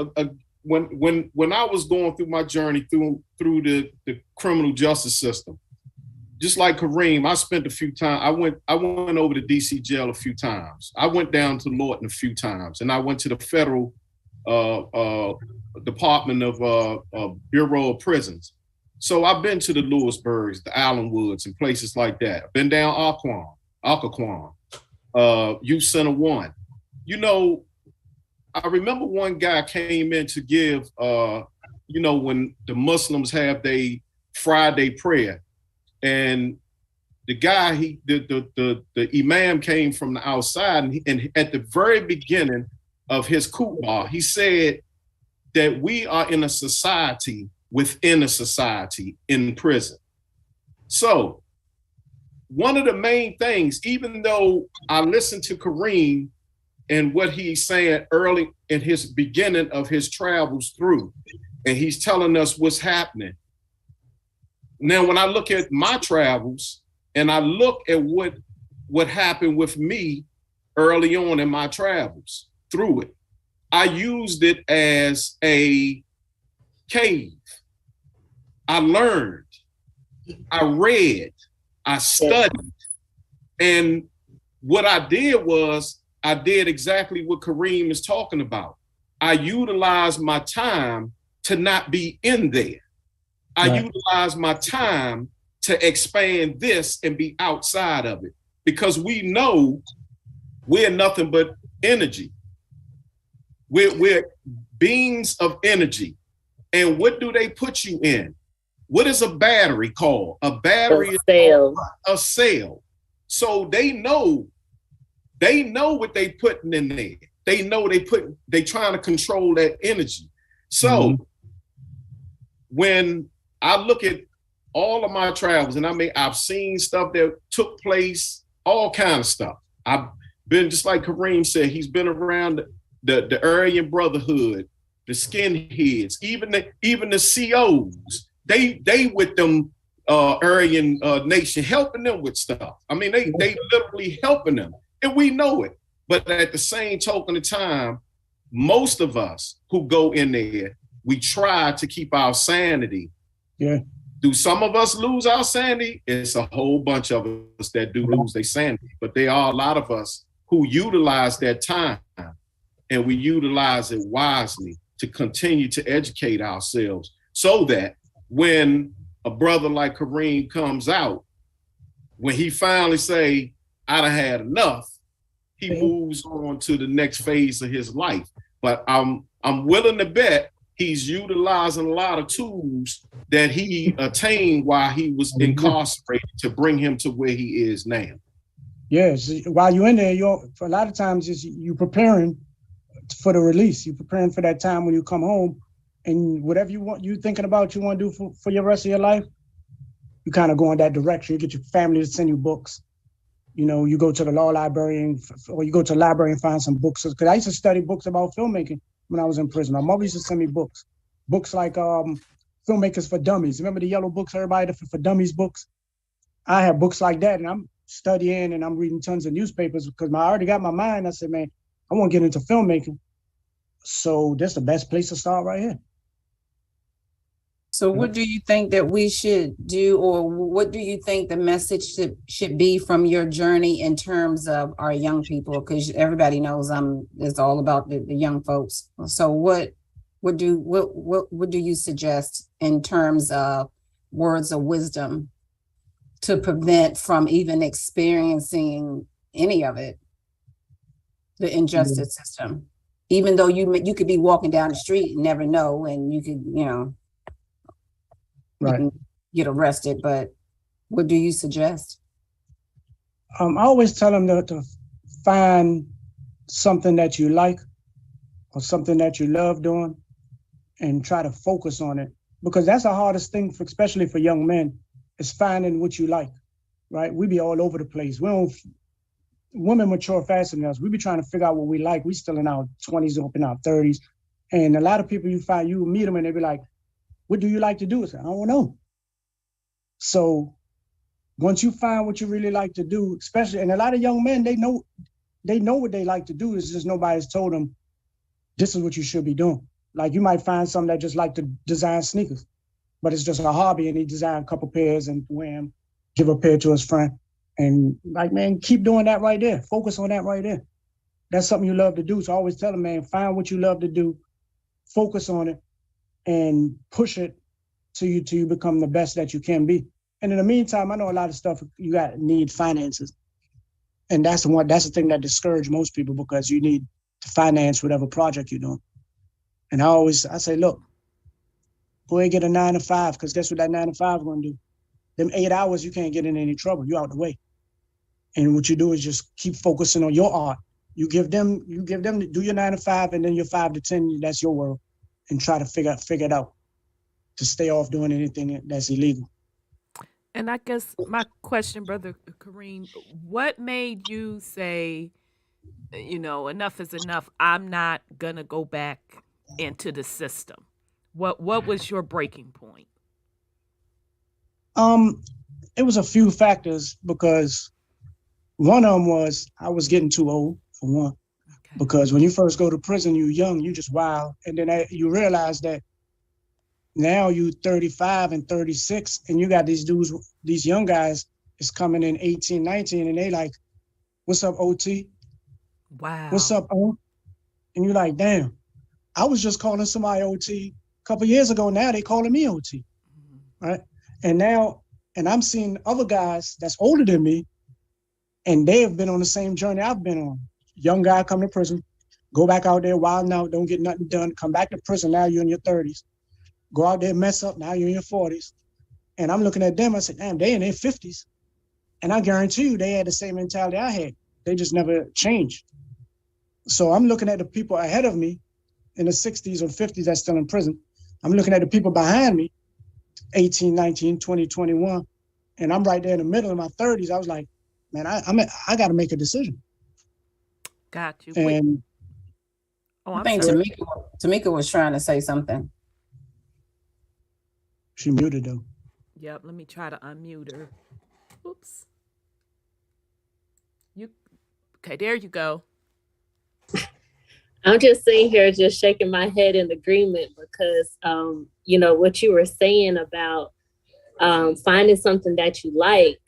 when I was going through my journey through the criminal justice system, just like Kareem, I spent a few times. I went over to DC jail a few times. I went down to Lorton a few times, and I went to the federal Department of Bureau of Prisons. So I've been to the Lewisburgs, the Allenwoods, and places like that. I've been down Occoquan, Youth Center 1. You know, I remember one guy came in to give, you know, when the Muslims have their Friday prayer. And the guy, the imam came from the outside, and at the very beginning of his khutbah, he said that we are in a society within a society in prison. So one of the main things, even though I listened to Kareem and what he's saying early in his beginning of his travels through, and he's telling us what's happening. Now, when I look at my travels and I look at what happened with me early on in my travels through it, I used it as a cave. I learned, I read, I studied. And what I did was I did exactly what Kareem is talking about. I utilized my time to not be in there. I utilize my time to expand this and be outside of it, because we know we're nothing but energy. We're beings of energy. And what do they put you in? What is a battery called? A battery is a cell. So they know what they putting in there. They know they trying to control that energy. So when I look at all of my travels, and I mean, I've seen stuff that took place, all kind of stuff. I've been, just like Kareem said, he's been around the Aryan Brotherhood, the skinheads, even the COs. They with them Aryan nation, helping them with stuff. I mean, they literally helping them, and we know it. But at the same token of time, most of us who go in there, we try to keep our sanity. Yeah. Do some of us lose our sanity? It's a whole bunch of us that do lose their sanity. But there are a lot of us who utilize that time, and we utilize it wisely to continue to educate ourselves, so that when a brother like Kareem comes out, when he finally say, I done had enough, he moves on to the next phase of his life. But I'm willing to bet he's utilizing a lot of tools that he attained while he was incarcerated to bring him to where he is now. Yes, while you're in there, for a lot of times you preparing for the release. You're preparing for that time when you come home, and whatever you thinking about you want to do for your rest of your life, you kind of go in that direction. You get your family to send you books. You know, you go to the law library or you go to the library and find some books. Because I used to study books about filmmaking when I was in prison. My mother used to send me books like Filmmakers for Dummies. Remember the yellow books, everybody, for dummies books? I have books like that, and I'm studying and I'm reading tons of newspapers because I already got my mind. I said, man, I want to get into filmmaking. So that's the best place to start right here. So what do you think that we should do, or what do you think the message should be from your journey in terms of our young people? Because everybody knows it's all about the young folks. So what do you suggest in terms of words of wisdom to prevent from even experiencing any of it, the injustice system? Even though you could be walking down the street and never know, and you could, right, you can get arrested, but what do you suggest? I always tell them to find something that you like or something that you love doing and try to focus on it, because that's the hardest thing, especially for young men, is finding what you like, right? We be all over the place. Women mature faster than us. We be trying to figure out what we like. We still in our 20s, up in our 30s. And a lot of people you meet them and they be like, what do you like to do? I say, I don't know. So once you find what you really like to do, especially, and a lot of young men, they know what they like to do. It's just nobody's told them this is what you should be doing. Like you might find some that just like to design sneakers, but it's just a hobby and he design a couple pairs and wear them, give a pair to his friend. And like, man, keep doing that right there. Focus on that right there. That's something you love to do. So I always tell them, man, find what you love to do, focus on it, and push it till you become the best that you can be. And in the meantime, I know a lot of stuff you need finances. And that's the thing that discourages most people, because you need to finance whatever project you're doing. And I say, look, go ahead and get a 9 to 5, because guess what that 9 to 5 is going to do? Them 8 hours, you can't get in any trouble. You're out the way. And what you do is just keep focusing on your art. You give them to do your 9 to 5, and then your 5 to 10, that's your world. And try to figure it out to stay off doing anything that's illegal. And I guess my question, Brother Kareem, what made you say, enough is enough? I'm not gonna go back into the system. What was your breaking point? It was a few factors, because one of them was I was getting too old, for one. Okay. Because when you first go to prison, you're young, you just wild. And then you realize that now you 35 and 36, and you got these dudes, these young guys is coming in 18, 19, and they like, what's up, OT? Wow. What's up, O? And you're like, damn, I was just calling somebody OT a couple of years ago. Now they calling me OT, right? And I'm seeing other guys that's older than me, and they have been on the same journey I've been on. Young guy come to prison, go back out there, wild out, don't get nothing done, come back to prison, now you're in your 30s. Go out there, mess up, now you're in your 40s. And I'm looking at them, I said, damn, they in their 50s. And I guarantee you they had the same mentality I had. They just never changed. So I'm looking at the people ahead of me in the 60s or 50s that's still in prison. I'm looking at the people behind me 18, 19, 20, 21. And I'm right there in the middle of my 30s. I was like, man, I got to make a decision. Got you. And I think Tamika was trying to say something. She muted though. Yep, let me try to unmute her. Oops. Okay, there you go. I'm just sitting here just shaking my head in agreement because, what you were saying about finding something that you like,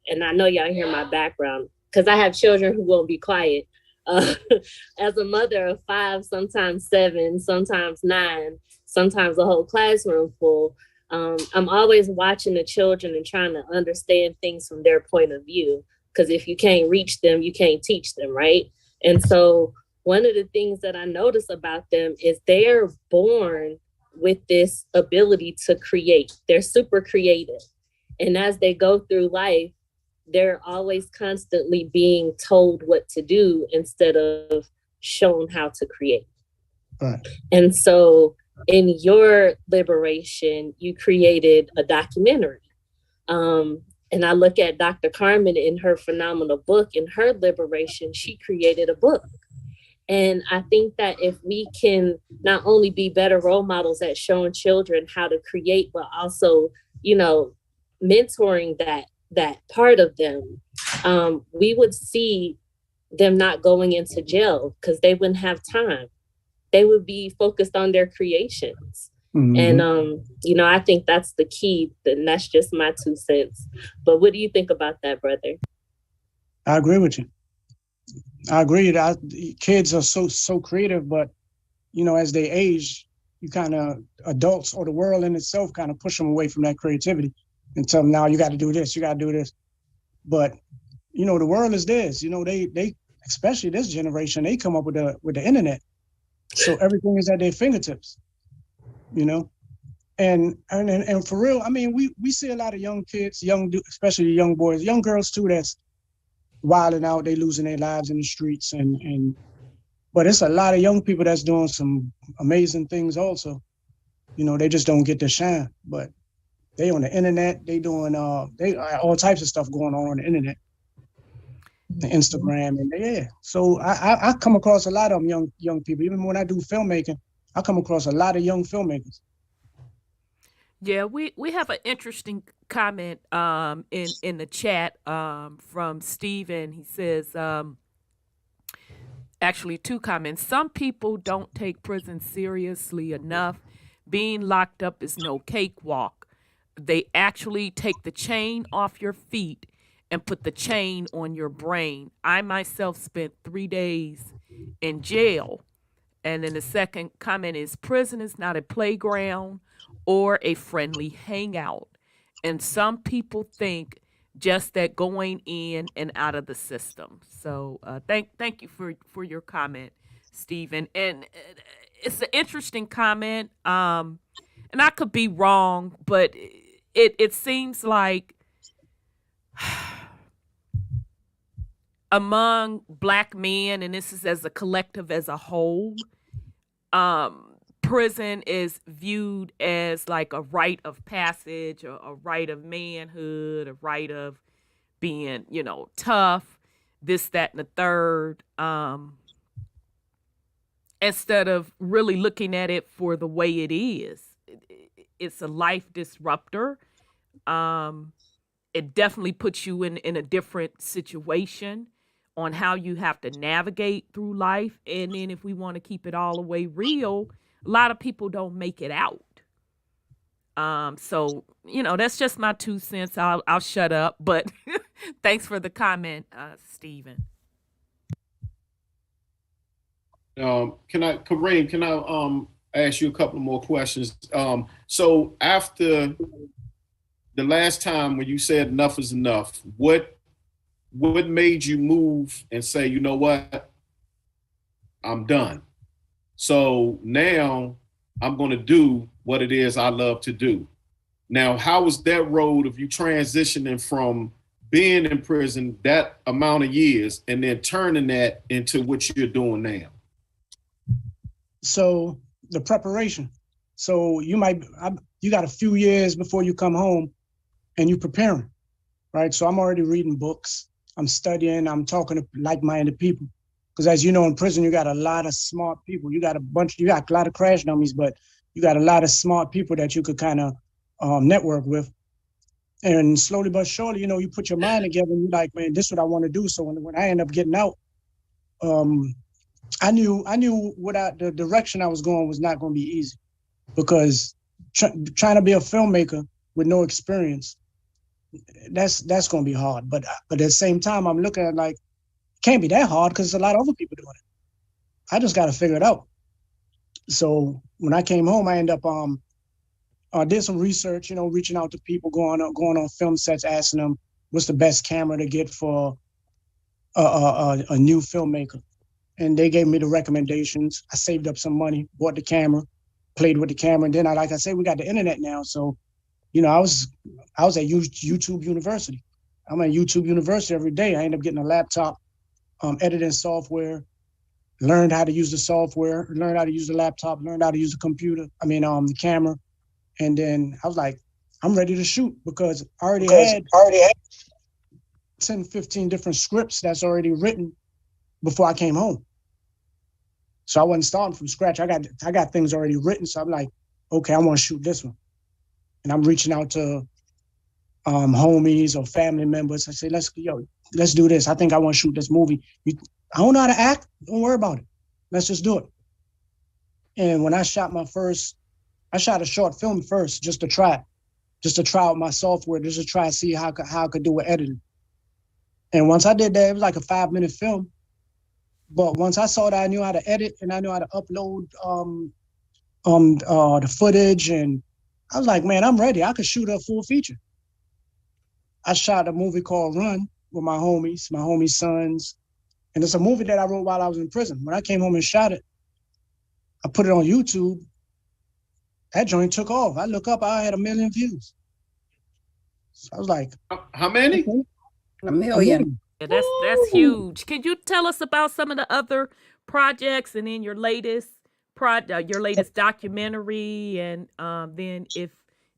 and I know y'all hear my background because I have children who won't be quiet. As a mother of 5, sometimes 7, sometimes 9, sometimes a whole classroom full, I'm always watching the children and trying to understand things from their point of view. Because if you can't reach them, you can't teach them, right? And so one of the things that I notice about them is they're born with this ability to create. They're super creative. And as they go through life, they're always constantly being told what to do instead of shown how to create. Right. And so in your liberation, you created a documentary. And I look at Dr. Carmen in her phenomenal book. In her liberation, she created a book. And I think that if we can not only be better role models at showing children how to create, but also, mentoring that part of them, we would see them not going into jail because they wouldn't have time. They would be focused on their creations. Mm-hmm. And, I think that's the key, and that's just my 2 cents. But what do you think about that, brother? I agree with you. I agree that kids are so creative, but, as they age, you kind of, adults or the world in itself kind of push them away from that creativity and tell them, now you got to do this, you got to do this. But, the world is this, they, especially this generation, they come up with the internet. So everything is at their fingertips. And for real, I mean, we see a lot of young kids, especially young boys, young girls too, that's wilding out, they losing their lives in the streets, but it's a lot of young people that's doing some amazing things also. They just don't get the shine, but they on the internet, they doing all types of stuff going on the internet, the Instagram, and yeah. So I come across a lot of them young people. Even when I do filmmaking, I come across a lot of young filmmakers. Yeah, we have an interesting comment in the chat from Steven. He says, actually 2 comments. Some people don't take prison seriously enough. Being locked up is no cakewalk. They actually take the chain off your feet and put the chain on your brain. I myself spent 3 days in jail. And then the second comment is, prison is not a playground or a friendly hangout. And some people think just that going in and out of the system. So thank you for your comment, Stephen. And it's an interesting comment. And I could be wrong, but it seems like among Black men, and this is as a collective as a whole, prison is viewed as like a rite of passage, or a rite of manhood, a rite of being, tough, this, that, and the third, instead of really looking at it for the way it is. It's a life disruptor. It definitely puts you in a different situation on how you have to navigate through life. And then if we want to keep it all the way real, a lot of people don't make it out. So, that's just my 2 cents. I'll shut up, but thanks for the comment, Stephen. Kareem, can I ask you a couple more questions? So after the last time when you said enough is enough, what made you move and say, you know what, I'm done? So now I'm going to do what it is I love to do. Now, how was that road of you transitioning from being in prison that amount of years and then turning that into what you're doing now? So the preparation. So you got a few years before you come home and you preparing, right? So I'm already reading books. I'm studying. I'm talking to like-minded people. Because as you know, in prison, you got a lot of smart people. You got a lot of crash dummies, but you got a lot of smart people that you could kind of network with. And slowly but surely, you put your mind together and you're like, man, this is what I want to do. So when I end up getting out, I knew the direction I was going was not going to be easy, because trying to be a filmmaker with no experience, that's going to be hard. But at the same time, I'm looking at like, it can't be that hard because there's a lot of other people doing it. I just got to figure it out. So when I came home, I ended up did some research, reaching out to people, going on film sets, asking them what's the best camera to get for a new filmmaker. And they gave me the recommendations. I saved up some money, bought the camera, played with the camera. And then like I said, we got the internet now. So, I was at YouTube University. I'm at YouTube University every day. I ended up getting a laptop, editing software, learned how to use the software, learned how to use the laptop, learned how to use the computer. The camera. And then I was like, I'm ready to shoot, because I already had 10, 15 different scripts that's already written before I came home. So I wasn't starting from scratch. I got things already written. So I'm like, okay, I want to shoot this one. And I'm reaching out to homies or family members. I say, let's do this. I think I want to shoot this movie. I don't know how to act. Don't worry about it. Let's just do it. And when I shot I shot a short film first, just to try out my software, just to try to see how I could do with editing. And once I did that, it was like a 5-minute film. But once I saw that I knew how to edit and I knew how to upload the footage, and I was like, man, I'm ready. I could shoot a full feature. I shot a movie called Run with my homies' sons. And it's a movie that I wrote while I was in prison. When I came home and shot it, I put it on YouTube. That joint took off. I look up, I had 1 million views. So I was like, how many? Okay. 1 million. Yeah, that's huge. Could you tell us about some of the other projects, and then your latest documentary, and then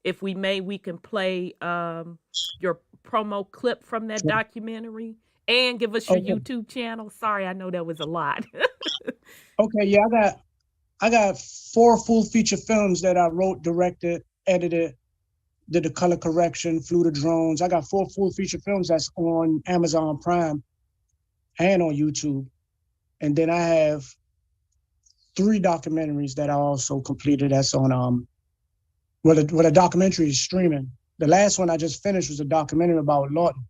if we may, we can play your promo clip from that documentary, and give us your YouTube channel. Sorry, I know that was a lot. Okay, yeah, I got 4 full feature films that I wrote, directed, edited, did the color correction, flew the drones. I got 4 full feature films that's on Amazon Prime and on YouTube. And then I have 3 documentaries that I also completed that's on, a documentary is streaming. The last one I just finished was a documentary about Lorton.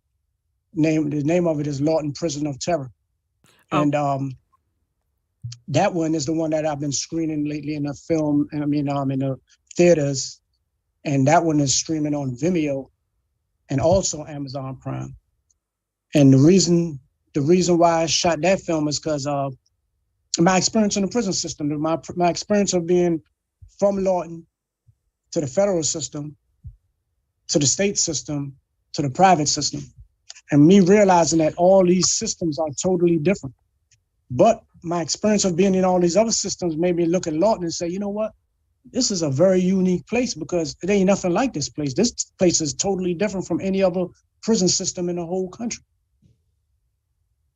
The name of it is Lorton Prison of Terror. Oh. And that one is the one that I've been screening lately in the film, in the theaters. And that one is streaming on Vimeo and also Amazon Prime. And the reason why I shot that film is because my experience in the prison system, my experience of being from Lorton to the federal system, to the state system, to the private system, and me realizing that all these systems are totally different. But my experience of being in all these other systems made me look at Lorton and say, you know what? This is a very unique place, because it ain't nothing like this place. This place is totally different from any other prison system in the whole country.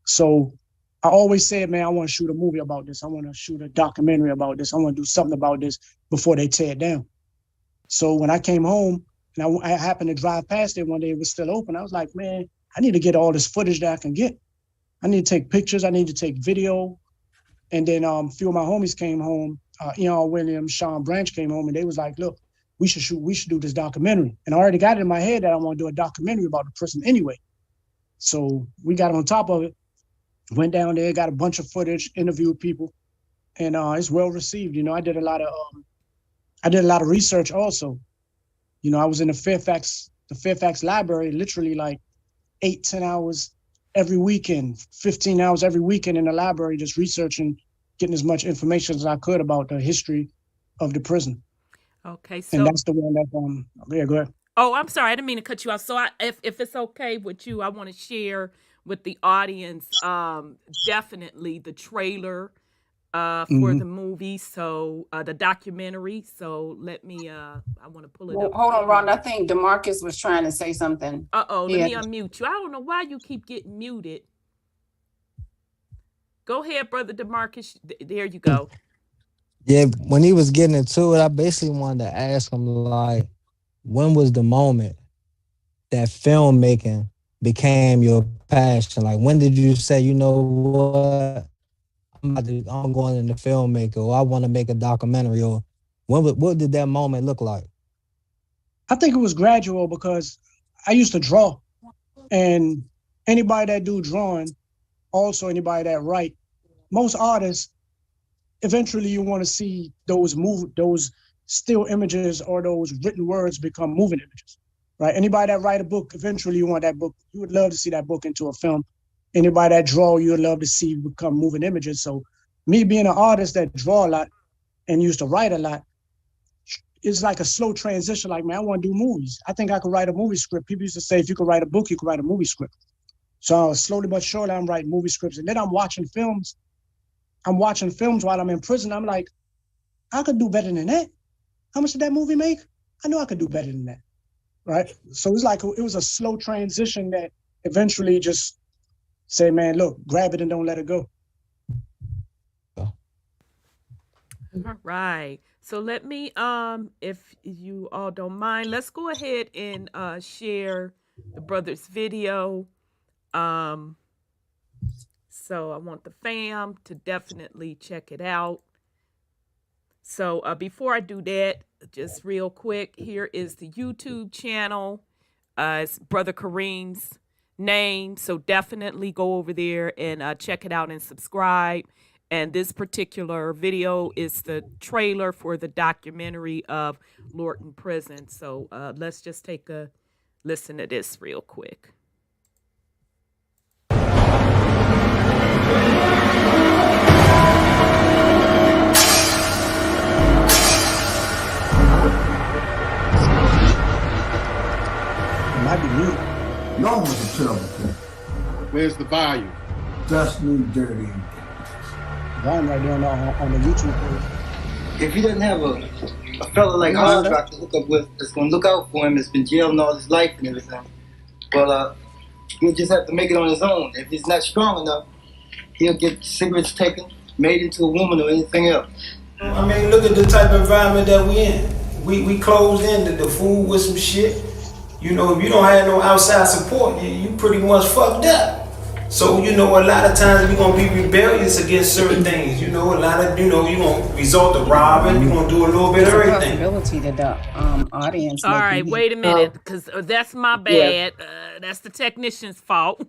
So I always said, man, I want to shoot a movie about this. I want to shoot a documentary about this. I want to do something about this before they tear it down. So when I came home and I happened to drive past it one day, it was still open. I was like, man, I need to get all this footage that I can get. I need to take pictures. I need to take video. And then a few of my homies came home. Ian Williams, Sean Branch came home, and they was like, look, we should do this documentary. And I already got it in my head that I want to do a documentary about the prison anyway. So we got on top of it, went down there, got a bunch of footage, interviewed people, and it's well received. I did a lot of research also. I was in the Fairfax library, literally like 8-10 hours every weekend, 15 hours every weekend in the library, just researching, getting as much information as I could about the history of the prison. Okay, so and that's the one that yeah, go ahead. Oh, I'm sorry, I didn't mean to cut you off. So if it's okay with you, I want to share with the audience definitely the trailer for the movie, so the documentary. So let me I want to pull it up. Hold on, Ron. I think DeMarcus was trying to say something. Let me unmute you. I don't know why you keep getting muted. Go ahead, brother DeMarcus. There you go. Yeah, when he was getting into it, I basically wanted to ask him, like, when was the moment that filmmaking became your passion? Like, when did you say, you know what, I'm going into filmmaking, or I want to make a documentary, or what did that moment look like? I think it was gradual because I used to draw, and anybody that do drawing, also anybody that write, most artists, eventually you want to see those still images or those written words become moving images, right? Anybody that write a book, eventually you want that book, you would love to see that book into a film. Anybody that draw, you would love to see become moving images. So me being an artist that draw a lot and used to write a lot, it's like a slow transition. Like, man, I want to do movies. I think I could write a movie script. People used to say, if you could write a book, you could write a movie script. So slowly but surely, I'm writing movie scripts. And then I'm watching films. I'm watching films while I'm in prison. I'm like, I could do better than that. How much did that movie make? I know I could do better than that, right? So it's like, it was a slow transition that eventually just say, man, look, grab it and don't let it go. All right. So let me, if you all don't mind, let's go ahead and share the brother's video. So I want the fam to definitely check it out. So before I do that, just real quick, here is the YouTube channel. It's Brother Kareem's name. So definitely go over there and check it out and subscribe. And this particular video is the trailer for the documentary of Lorton Prison. So let's just take a listen to this real quick. Might be me. Y'all was a terrible thing. Where's the volume? Dusty, dirty. Volume right there on the YouTube page. If he doesn't have a fella like Hard Rock to hook up with that's gonna look out for him, that's been jailed all his life and everything, well, he'll just have to make it on his own. If he's not strong enough, he'll get cigarettes taken, made into a woman or anything else. I mean, look at the type of environment that we in. We closed in the food with some shit. You know, if you don't have no outside support, you pretty much fucked up. So, you know, a lot of times we're going to be rebellious against certain things. You know, a lot of, you know, you're going to resort to robbing. You're going to do a little bit of everything. Possibility that the audience. All right, wait a minute, because that's my bad. Yeah. That's the technician's fault.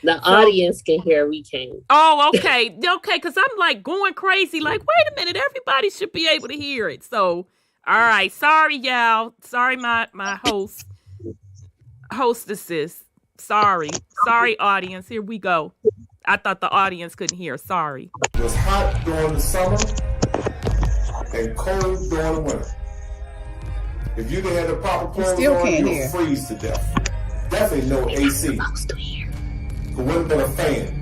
The audience can hear, we can't. Oh, okay. Okay, because I'm like going crazy. Like, wait a minute, everybody should be able to hear it. So, all right. Sorry, y'all. Sorry, my hostesses. Sorry, audience. Here we go. I thought the audience couldn't hear. Sorry. It was hot during the summer and cold during the winter. If you didn't have the proper clothes on, you'll freeze to death. Definitely no AC. It wouldn't have been a fan.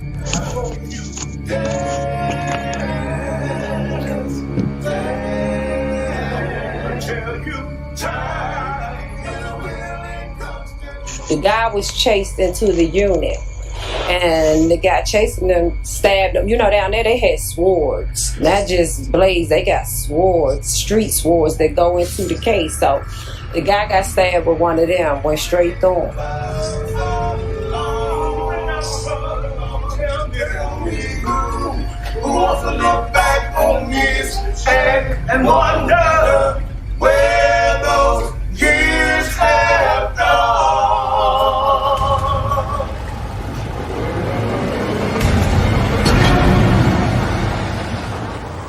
The guy was chased into the unit, and the guy chasing them stabbed him. You know, down there they had swords, not just blades. They got swords, street swords that go into the case. So the guy got stabbed with one of them, went straight through him. Who wants to look back on his head and wonder where those years have gone?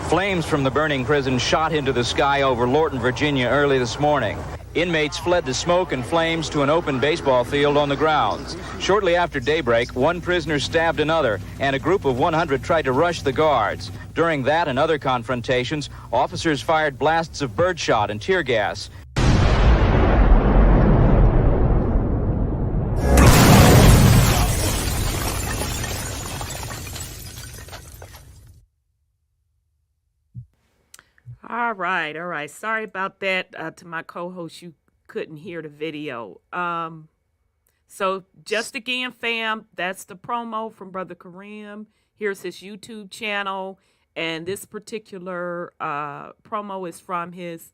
Flames from the burning prison shot into the sky over Lorton, Virginia early this morning. Inmates fled the smoke and flames to an open baseball field on the grounds. Shortly after daybreak, one prisoner stabbed another, and a group of 100 tried to rush the guards. During that and other confrontations, officers fired blasts of birdshot and tear gas. All right. Sorry about that to my co-host. You couldn't hear the video. So just again, fam, that's the promo from Brother Kareem. Here's his YouTube channel. And this particular promo is from his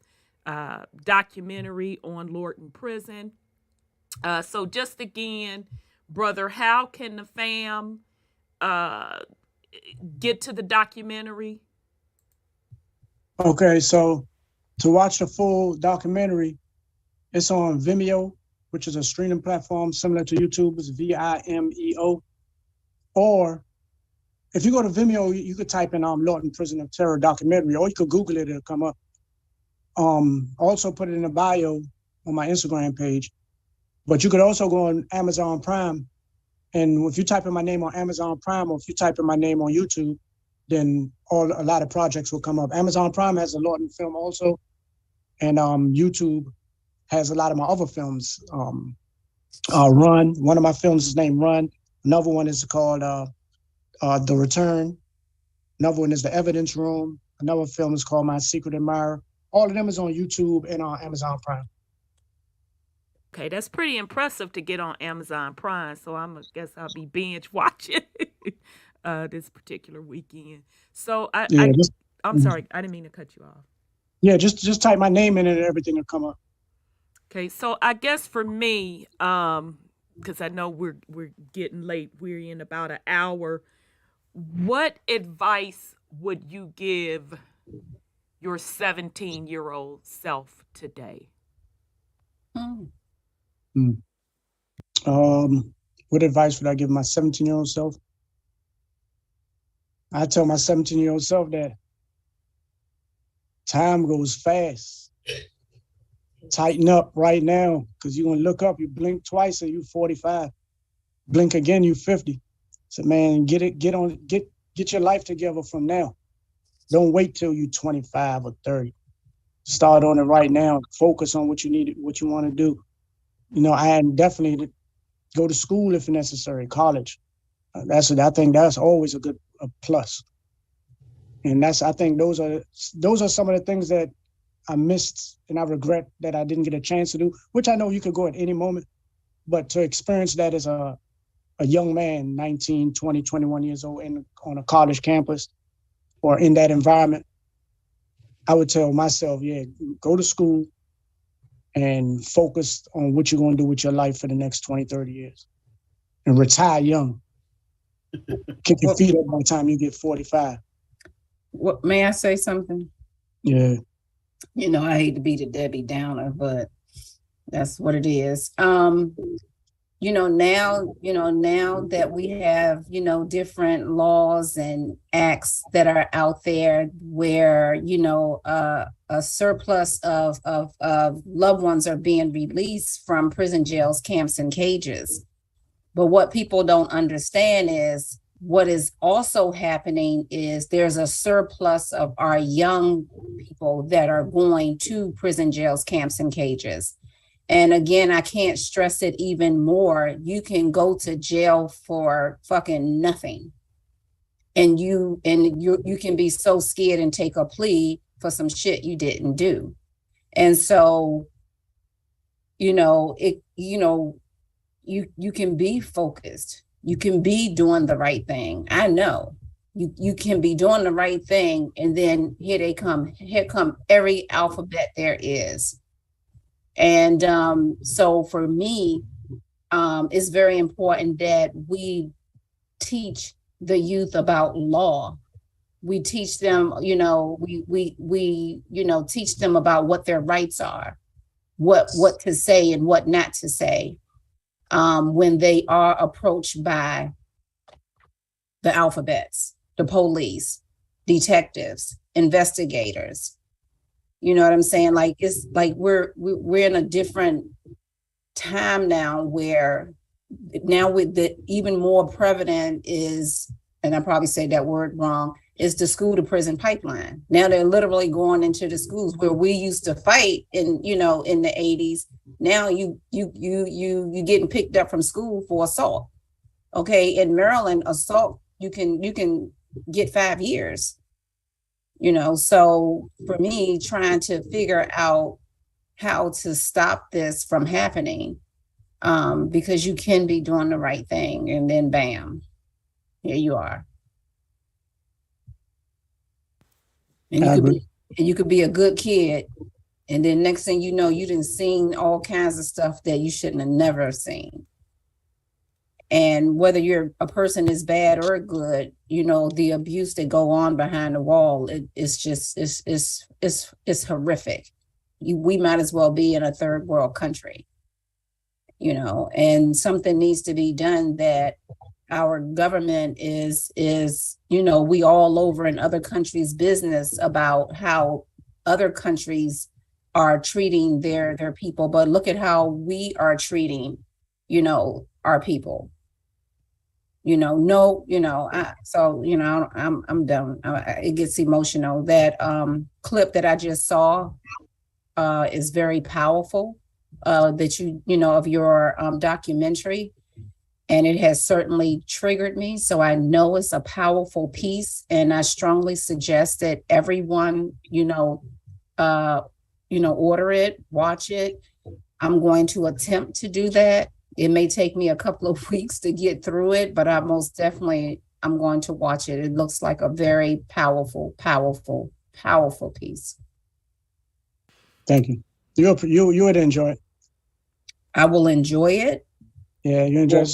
documentary on Lorton Prison. So just again, brother, how can the fam get to the documentary? Okay, so to watch the full documentary, it's on Vimeo, which is a streaming platform similar to YouTube. It's Vimeo. Or if you go to Vimeo, you could type in Lorton Prison of Terror documentary, or you could Google it, it'll come up. Also put it in the bio on my Instagram page. But you could also go on Amazon Prime, and if you type in my name on Amazon Prime, or if you type in my name on YouTube, then a lot of projects will come up. Amazon Prime has a Lorton film also, and YouTube has a lot of my other films. Run, one of my films is named Run. Another one is called The Return. Another one is The Evidence Room. Another film is called My Secret Admirer. All of them is on YouTube and on Amazon Prime. Okay, that's pretty impressive to get on Amazon Prime. So guess I'll be binge watching this particular weekend. So I'm sorry, I didn't mean to cut you off. Yeah, just type my name in it and everything will come up. Okay, so I guess for me, because I know we're getting late, we're in about an hour. What advice would you give your 17-year-old self today? What advice would I give my 17-year-old self? I tell my 17-year-old self that time goes fast. Tighten up right now, because you're going to look up, you blink twice and you're 45. Blink again, you're 50. So man, get your life together from now. Don't wait till you're 25 or 30. Start on it right now. Focus on what you want to do. And definitely go to school if necessary, college. I think that's always a plus. And I think those are some of the things that I missed and I regret that I didn't get a chance to do, which I know you could go at any moment, but to experience that as a young man, 19, 20, 21 years old on a college campus or in that environment, I would tell myself, go to school and focus on what you're going to do with your life for the next 20, 30 years and retire young. Kick your feet up by the time you get 45. What, may I say something? Yeah. I hate to be the Debbie Downer, but that's what it is. Now that we have, different laws and acts that are out there where, a surplus of loved ones are being released from prison jails, camps, and cages. But what people don't understand is what is also happening is there's a surplus of our young people that are going to prison jails, camps, and cages. And again, I can't stress it even more. You can go to jail for fucking nothing. And you can be so scared and take a plea for some shit you didn't do. And so, you can be focused. You can be doing the right thing. I know you can be doing the right thing. And then here come every alphabet there is. And so for me, it's very important that we teach the youth about law. We teach them, we teach them about what their rights are, what to say and what not to say when they are approached by the alphabets, the police, detectives, investigators. You know what I'm saying? Like, it's like we're in a different time now where now with the even more prevalent is, and I probably say that word wrong, is the school to prison pipeline. Now they're literally going into the schools where we used to fight in the 80s. Now you getting picked up from school for assault. Okay, in Maryland, assault, you can get 5 years. you know. So for me, trying to figure out how to stop this from happening, because you can be doing the right thing and then bam, here you are. And you could be a good kid, and then next thing you know, you done seen all kinds of stuff that you shouldn't have never seen. And whether you're a person is bad or good, you know, the abuse that go on behind the wall, it's horrific. We might as well be in a third world country, you know, and something needs to be done that our government is, you know, we all over in other countries' business about how other countries are treating their people, but look at how we are treating, you know, our people. You know, no, you know, so, you know, I'm done. It gets emotional. That clip that I just saw is very powerful, that you know, of your documentary. And it has certainly triggered me. So I know it's a powerful piece, and I strongly suggest that everyone, order it, watch it. I'm going to attempt to do that. It may take me a couple of weeks to get through it, but I'm going to watch it. It looks like a very powerful, powerful, powerful piece. Thank you. You would enjoy it. I will enjoy it. Yeah, you enjoy it.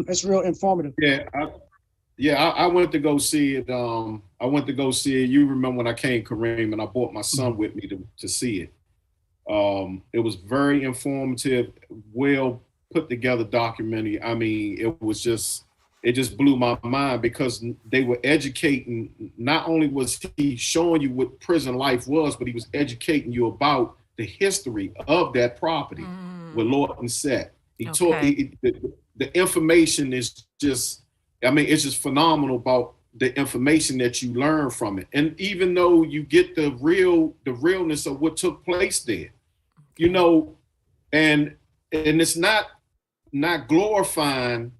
It's real informative. I went to go see it. I went to go see it. You remember when I came, Kareem, and I brought my son with me to see it. It was very informative, well put together documentary. I mean, it just blew my mind, because they were educating. Not only was he showing you what prison life was, but he was educating you about the history of that property where Lorton sat. He taught the information is just, I mean, it's just phenomenal about the information that you learn from it. And even though you get the realness of what took place there, you know, and it's not glorifying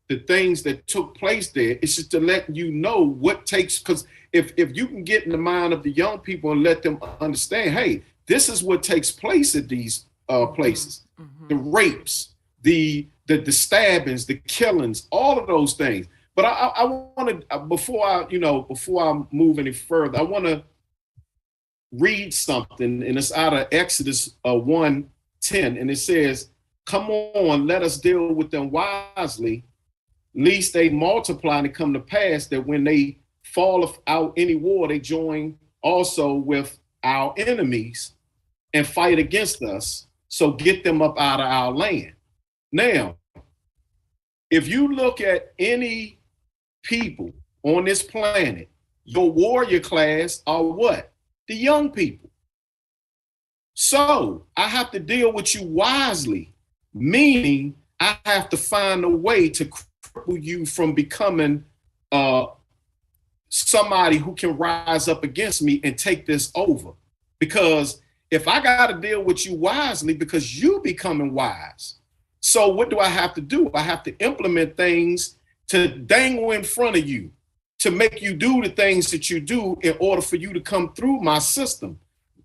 the things that took place there. It's just to let you know what takes, because if you can get in the mind of the young people and let them understand, hey, this is what takes place at these places. The rapes, the stabbings, the killings, all of those things. But I want to, before I move any further, I want to read something, and it's out of Exodus 1:10, and it says, "Come on, let us deal with them wisely, lest they multiply and it come to pass that when they fall out any war, they join also with our enemies and fight against us. So get them up out of our land." Now, if you look at any people on this planet, your warrior class are what? The young people. So I have to deal with you wisely, meaning I have to find a way to cripple you from becoming somebody who can rise up against me and take this over. Because if I got to deal with you wisely, because you becoming wise. So what do I have to do? I have to implement things to dangle in front of you, to make you do the things that you do in order for you to come through my system,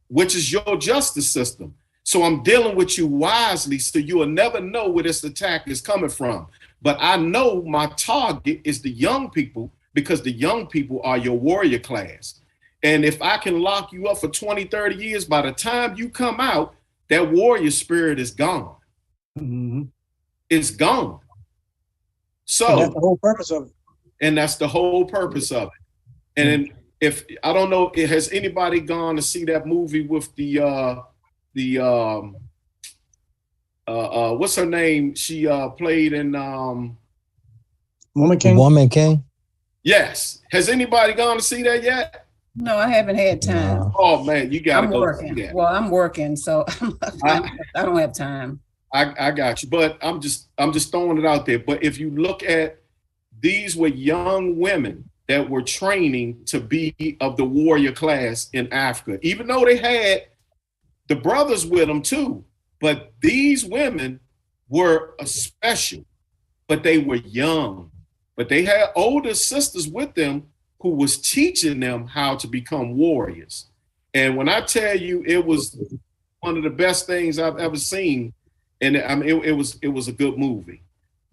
which is your justice system. So I'm dealing with you wisely, so you will never know where this attack is coming from. But I know my target is the young people, because the young people are your warrior class. And if I can lock you up for 20, 30 years, by the time you come out, that warrior spirit is gone. Mm-hmm. It's gone. So and that's the whole purpose of it. And that's the whole purpose of it. And if I don't know, has anybody gone to see that movie with the what's her name? She played in Woman King. Woman King. Yes. Has anybody gone to see that yet? No, I haven't had time. No. Oh man, you gotta go working. see that. Well, I'm working, so I don't have time. I got you, but I'm just throwing it out there. But if you look at, these were young women that were training to be of the warrior class in Africa, even though they had the brothers with them too. But these women were special, but they were young. But they had older sisters with them who was teaching them how to become warriors. And when I tell you, it was one of the best things I've ever seen. And I mean, it was a good movie.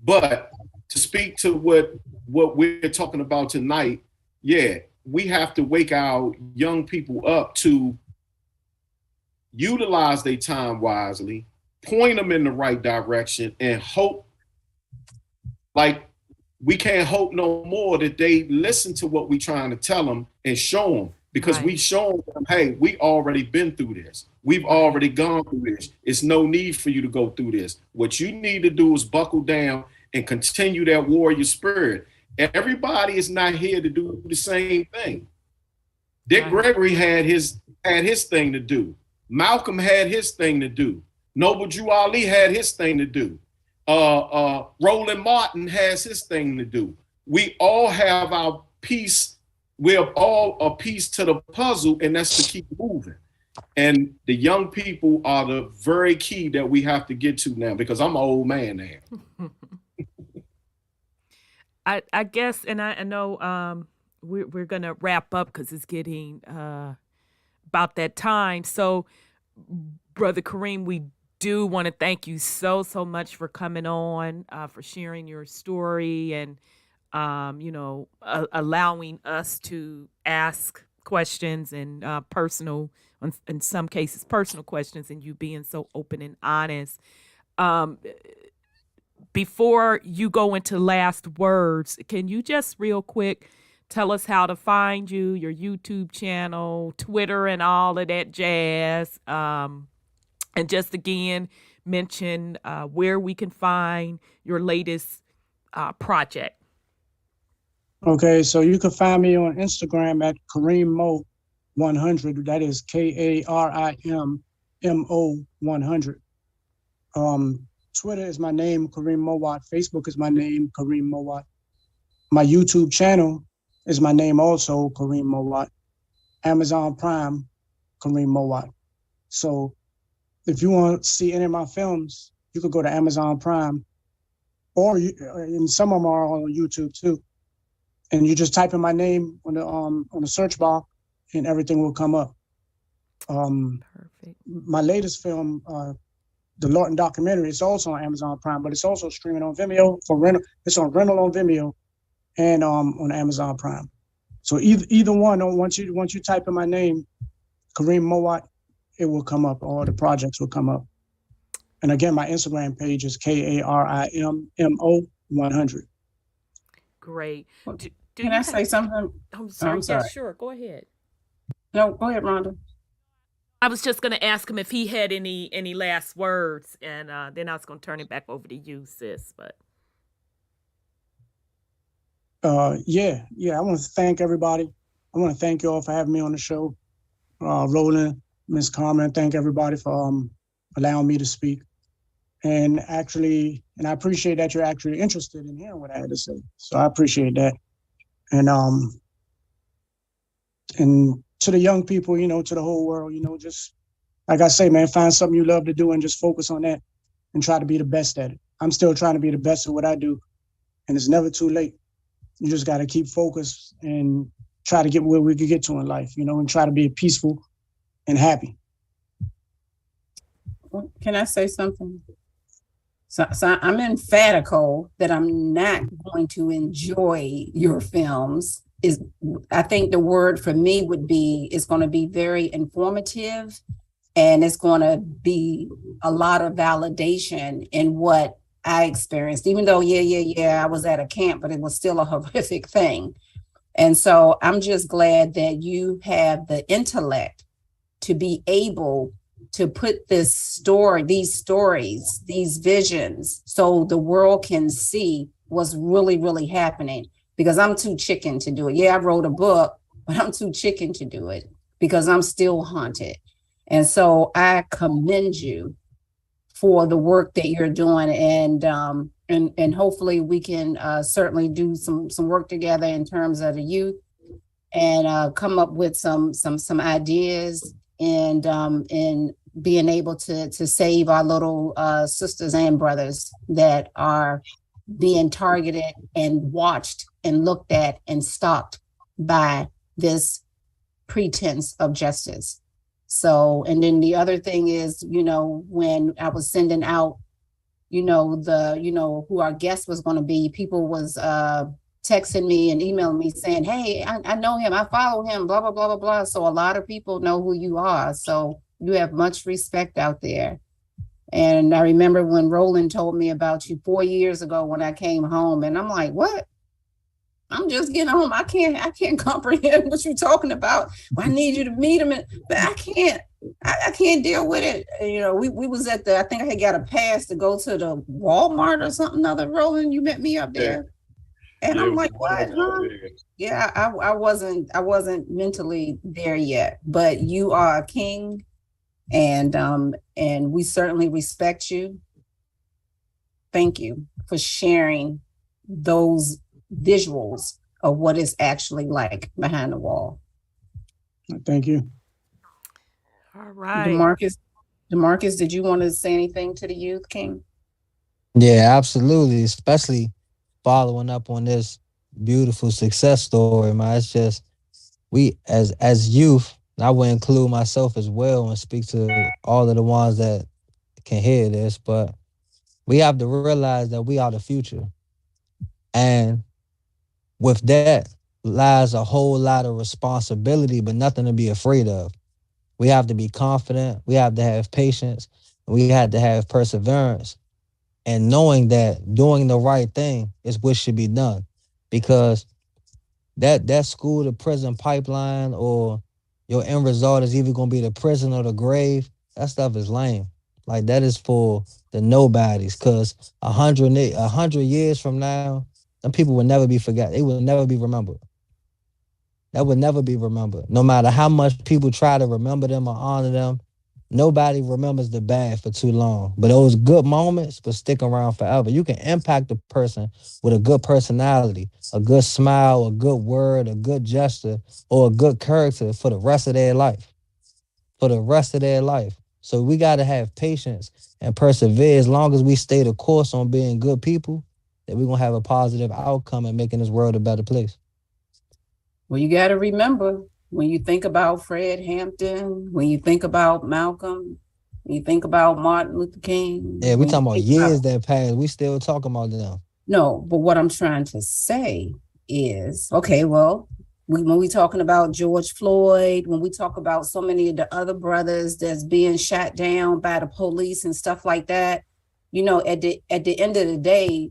But to speak to what we're talking about tonight, yeah, we have to wake our young people up to utilize their time wisely, point them in the right direction, and hope, like, we can't hope no more that they listen to what we're trying to tell them and show them, because we show them, hey, we already been through this. We've already gone through this. It's no need for you to go through this. What you need to do is buckle down and continue that warrior spirit. Everybody is not here to do the same thing. Dick Gregory had his thing to do. Malcolm had his thing to do. Noble Drew Ali had his thing to do. Roland Martin has his thing to do. We all have our piece. We're all a piece to the puzzle, and that's to keep moving. And the young people are the very key that we have to get to now, because I'm an old man now. I guess, and I know we're gonna wrap up because it's getting about that time. So, Brother Kareem, we do want to thank you so much for coming on, for sharing your story, and allowing us to ask questions and personal, in some cases, personal questions, and you being so open and honest. Before you go into last words, can you just real quick tell us how to find you, your YouTube channel, Twitter, and all of that jazz? And just again, mention where we can find your latest project. Okay, so you can find me on Instagram at Karim Mo 100. That is KARIMMO 100. Twitter is my name, Karim Mowatt. Facebook is my name, Karim Mowatt. My YouTube channel is my name also, Karim Mowatt. Amazon Prime, Karim Mowatt. So if you want to see any of my films, you could go to Amazon Prime, and some of them are on YouTube too. And you just type in my name on the search bar, and everything will come up. Perfect. My latest film, the Lorton documentary, it's also on Amazon Prime, but it's also streaming on Vimeo for rental. It's on rental on Vimeo and on Amazon Prime. So either one, once you type in my name, Karim Mowatt, it will come up. All the projects will come up. And again, my Instagram page is KARIMMO 100. Great. Can I say something? I'm sorry. I'm sorry. Yeah, sure. Go ahead. No, go ahead, Rhonda. I was just going to ask him if he had any last words, and then I was going to turn it back over to you, sis. But yeah. I want to thank everybody. I want to thank you all for having me on the show. Roland, Miss Carmen, thank everybody for allowing me to speak. And I appreciate that you're actually interested in hearing what I had to say. So I appreciate that. And to the young people, to the whole world, just like I say, man, find something you love to do and just focus on that and try to be the best at it. I'm still trying to be the best at what I do, and it's never too late. You just got to keep focused and try to get where we could get to in life, and try to be peaceful and happy. Can I say something? So I'm emphatical that I'm not going to enjoy your films. I think the word for me would be, it's going to be very informative, and it's going to be a lot of validation in what I experienced, even though, I was at a camp, but it was still a horrific thing. And so I'm just glad that you have the intellect to be able to put these stories, these visions, so the world can see what's really, really happening. Because I'm too chicken to do it. Yeah, I wrote a book, but I'm too chicken to do it because I'm still haunted. And so I commend you for the work that you're doing, and hopefully we can certainly do some work together in terms of the youth, and come up with some ideas, and being able to save our little sisters and brothers that are being targeted and watched and looked at and stalked by this pretense of justice. So, and then the other thing is, when I was sending out, who our guest was going to be, people was texting me and emailing me saying, hey, I know him, I follow him, blah, blah, blah, blah, blah. So a lot of people know who you are. So you have much respect out there. And I remember when Roland told me about you 4 years ago when I came home, and I'm like, what? I'm just getting home. I can't comprehend what you're talking about. I need you to meet him, but I can't deal with it. We was at I think I had got a pass to go to the Walmart or something other. Roland, you met me up there. Yeah. And I'm like, what? Huh? Yeah, I wasn't mentally there yet, but you are a king, and we certainly respect you. Thank you for sharing those visuals of what it's actually like behind the wall. Thank you. All right. DeMarcus, did you want to say anything to the youth, King? Yeah, absolutely. Especially following up on this beautiful success story, man. It's just, we as youth, I would include myself as well and speak to all of the ones that can hear this, but we have to realize that we are the future. And with that lies a whole lot of responsibility, but nothing to be afraid of. We have to be confident. We have to have patience. We have to have perseverance. And knowing that doing the right thing is what should be done. Because that school to prison pipeline, or your end result is either going to be the prison or the grave, that stuff is lame. Like, that is for the nobodies. Because 100 years from now, them people will never be forgotten. They will never be remembered. That would never be remembered. No matter how much people try to remember them or honor them, nobody remembers the bad for too long. But those good moments will stick around forever. You can impact a person with a good personality, a good smile, a good word, a good gesture, or a good character for the rest of their life. For the rest of their life. So we got to have patience and persevere. As long as we stay the course on being good people, that we're going to have a positive outcome in making this world a better place. Well, you got to remember, when you think about Fred Hampton, when you think about Malcolm, when you think about Martin Luther King. Yeah, we're talking about years that passed. We still talking about them. No, but what I'm trying to say is, okay, well, when we talking about George Floyd, when we talk about so many of the other brothers that's being shot down by the police and stuff like that, at the end of the day,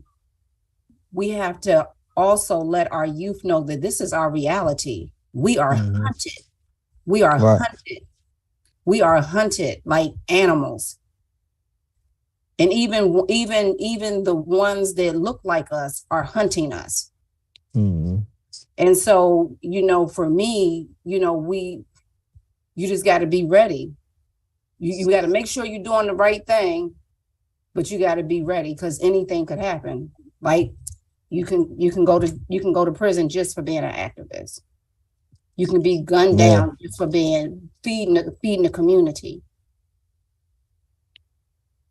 we have to also let our youth know that this is our reality. We are hunted. We are hunted. We are hunted like animals. And even the ones that look like us are hunting us. Mm-hmm. And so, for me, you just got to be ready. You got to make sure you're doing the right thing, but you got to be ready, because anything could happen. Like, you can go to prison just for being an activist. You can be gunned down just for feeding the community.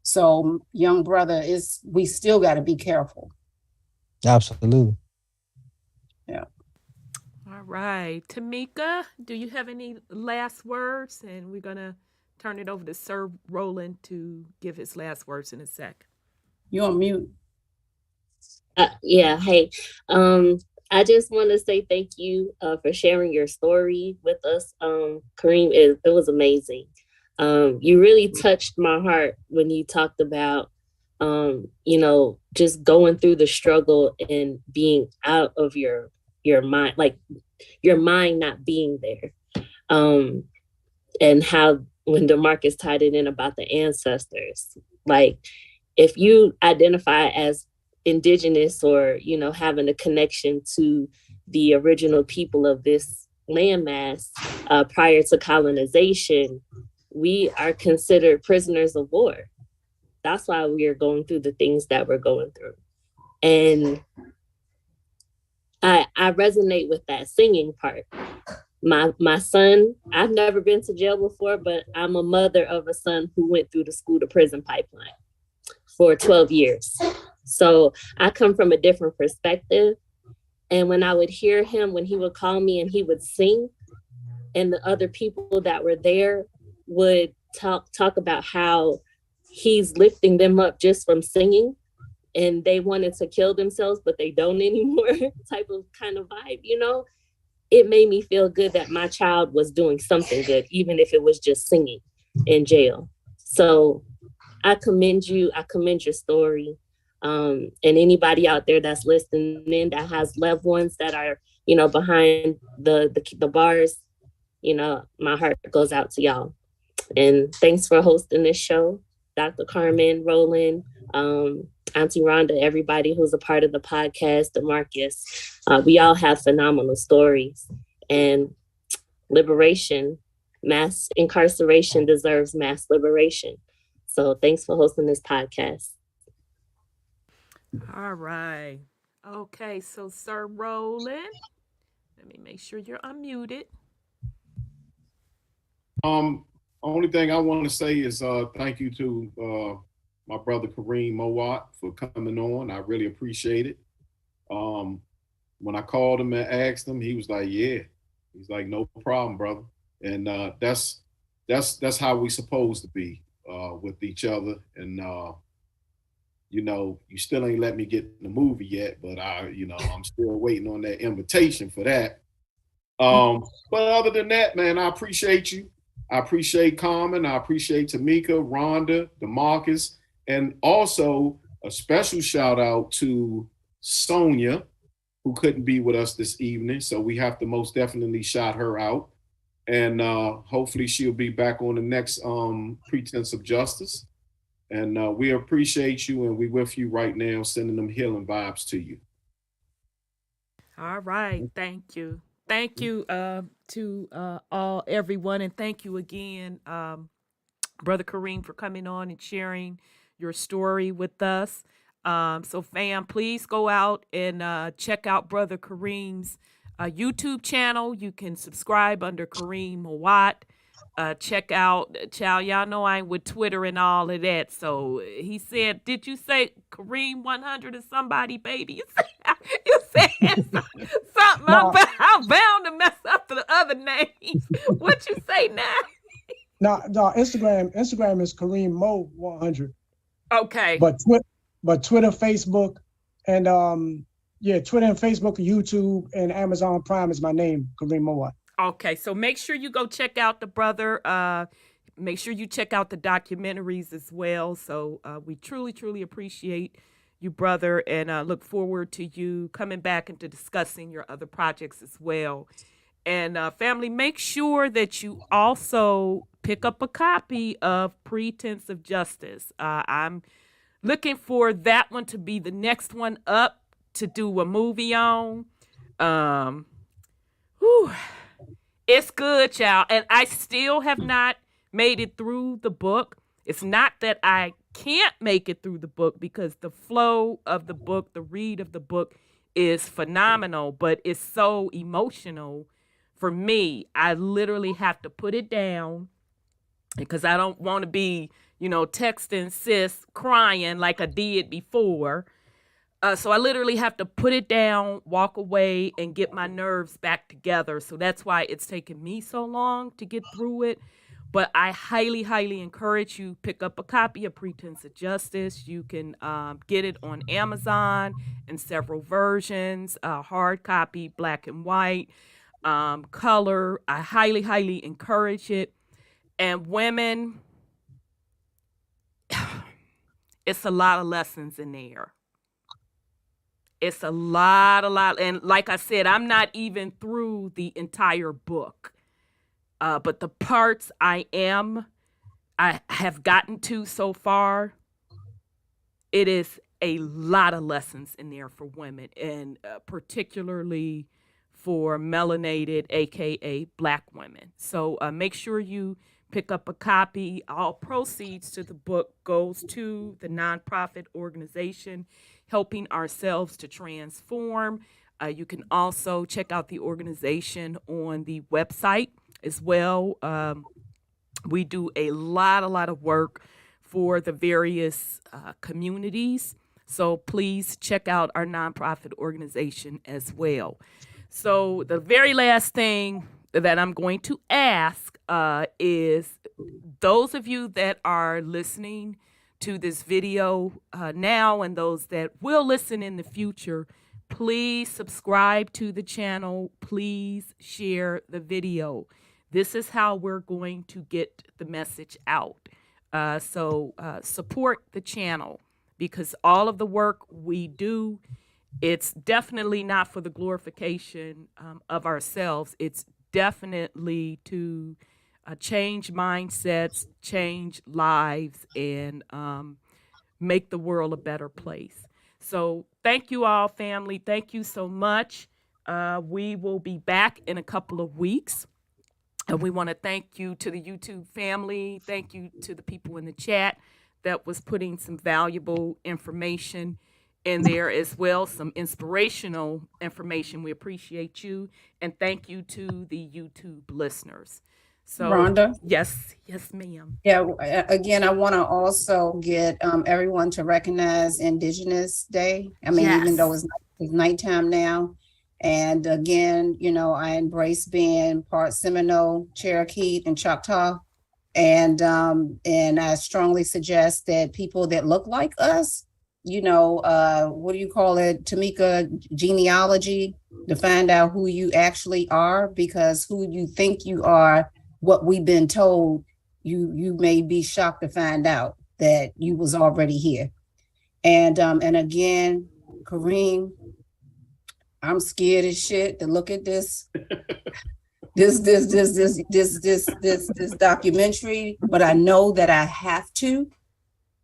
So, young brother, we still got to be careful. Absolutely. Yeah. All right, Tamika, do you have any last words? And we're gonna turn it over to Sir Roland to give his last words in a sec. You're on mute. Yeah. Hey, I just want to say thank you for sharing your story with us, Kareem. It was amazing. You really touched my heart when you talked about, just going through the struggle and being out of your mind, like your mind not being there. And how when DeMarcus tied it in about the ancestors, like if you identify as indigenous or, having a connection to the original people of this landmass prior to colonization, we are considered prisoners of war. That's why we are going through the things that we're going through. And I resonate with that singing part. My son, I've never been to jail before, but I'm a mother of a son who went through the school to prison pipeline for 12 years. So I come from a different perspective. And when I would hear him, when he would call me and he would sing, and the other people that were there would talk about how he's lifting them up just from singing, and they wanted to kill themselves, but they don't anymore, type of kind of vibe, you know, it made me feel good that my child was doing something good, even if it was just singing in jail. So I commend you. I commend your story. And anybody out there that's listening in that has loved ones that are, you know, behind the bars, you know, my heart goes out to y'all. And thanks for hosting this show, Dr. Carmen, Roland, Auntie Rhonda, everybody who's a part of the podcast, DeMarcus. We all have phenomenal stories, and liberation, mass incarceration deserves mass liberation. So thanks for hosting this podcast. All right. Okay, so Sir Roland, let me make sure you're unmuted. Only thing I want to say is thank you to my brother Karim Mowatt for coming on. I really appreciate it. When I called him and asked him, he was like, "Yeah." He's like, "No problem, brother." And that's how we supposed to be with each other. And you know, you still ain't let me get in the movie yet, but I'm still waiting on that invitation for that. But other than that, man, I appreciate you. I appreciate Carmen. I appreciate Tamika, Rhonda, DeMarcus, and also a special shout out to Sonia, who couldn't be with us this evening. So we have to most definitely shout her out. And hopefully she'll be back on the next Pretense of Justice. And we appreciate you, and we with you right now, sending them healing vibes to you. All right. Thank you. Thank you to everyone, and thank you again, Brother Kareem, for coming on and sharing your story with us. So fam, please go out and check out Brother Kareem's YouTube channel. You can subscribe under Karim Mowatt. Check out, child, y'all know I ain't with Twitter and all of that. So he said, did you say Kareem 100 or somebody, baby? You said something. No. I'm bound to mess up the other names. What you say now? No, Instagram is Kareem Mo 100. Okay. But Twitter, Facebook, and Twitter and Facebook, YouTube, and Amazon Prime is my name, Karim Mowatt. Okay, so make sure you go check out the brother. Make sure you check out the documentaries as well. So we truly, truly appreciate you, brother, and look forward to you coming back and to discussing your other projects as well. And family, make sure that you also pick up a copy of Pretense of Justice. I'm looking for that one to be the next one up to do a movie on. It's good, y'all. And I still have not made it through the book. It's not that I can't make it through the book, because the flow of the book, the read of the book is phenomenal, but it's so emotional for me. I literally have to put it down because I don't want to be, texting sis crying like I did before. So I literally have to put it down, walk away, and get my nerves back together. So that's why it's taken me so long to get through it. But I highly, highly encourage you pick up a copy of Pretense of Justice. You can get it on Amazon in several versions, hard copy, black and white, color. I highly, highly encourage it. And women, it's a lot of lessons in there. It's a lot. And like I said, I'm not even through the entire book. But the parts I have gotten to so far, it is a lot of lessons in there for women, and particularly for melanated, AKA Black women. So make sure you pick up a copy. All proceeds to the book goes to the nonprofit organization Helping Ourselves to Transform. You can also check out the organization on the website as well. We do a lot of work for the various communities. So please check out our nonprofit organization as well. So the very last thing that I'm going to ask is those of you that are listening to this video now and those that will listen in the future, please subscribe to the channel. Please share the video. This is how we're going to get the message out. So support the channel, because all of the work we do, it's definitely not for the glorification of ourselves. It's definitely to change mindsets, change lives, and make the world a better place. So thank you all, family. Thank you so much. We will be back in a couple of weeks. And we want to thank you to the YouTube family. Thank you to the people in the chat that was putting some valuable information in there as well, some inspirational information. We appreciate you. And thank you to the YouTube listeners. So, Rhonda? Yes, ma'am. Yeah, again, I want to also get everyone to recognize Indigenous Day. I mean, even though it's nighttime now. And again, you know, I embrace being part Seminole, Cherokee, and Choctaw. And I strongly suggest that people that look like us, you know, what do you call it, Tamika, genealogy, to find out who you actually are, because who you think you are, what we've been told, you may be shocked to find out that you was already here. And again, Kareem, I'm scared as shit to look at this documentary, but I know that I have to.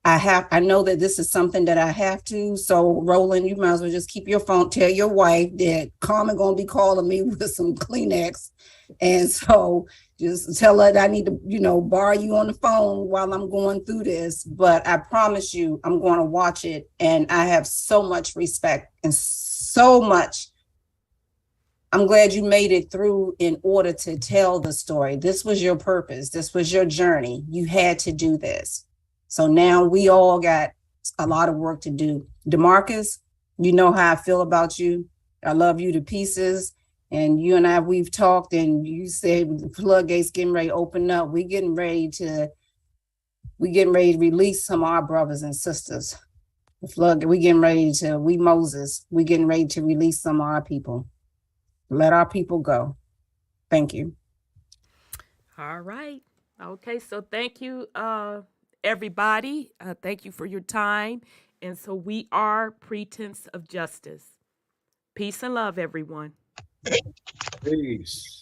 I know that this is something that I have to. So Roland, you might as well just keep your phone. Tell your wife that Carmen gonna be calling me with some Kleenex, and so just tell her that I need to, you know, borrow you on the phone while I'm going through this. But I promise you, I'm going to watch it, and I have so much respect and so much. I'm glad you made it through in order to tell the story. This was your purpose. This was your journey. You had to do this. So now we all got a lot of work to do. DeMarcus, you know how I feel about you. I love you to pieces. And you and I, we've talked, and you said the floodgates getting ready to open up. We're getting ready to release some of our brothers and sisters. The flood, we getting ready to, we getting ready to release some of our people. Let our people go. Thank you. All right. Okay. So thank you, everybody. Thank you for your time. And so we are Pretense of Justice. Peace and love, everyone. Peace.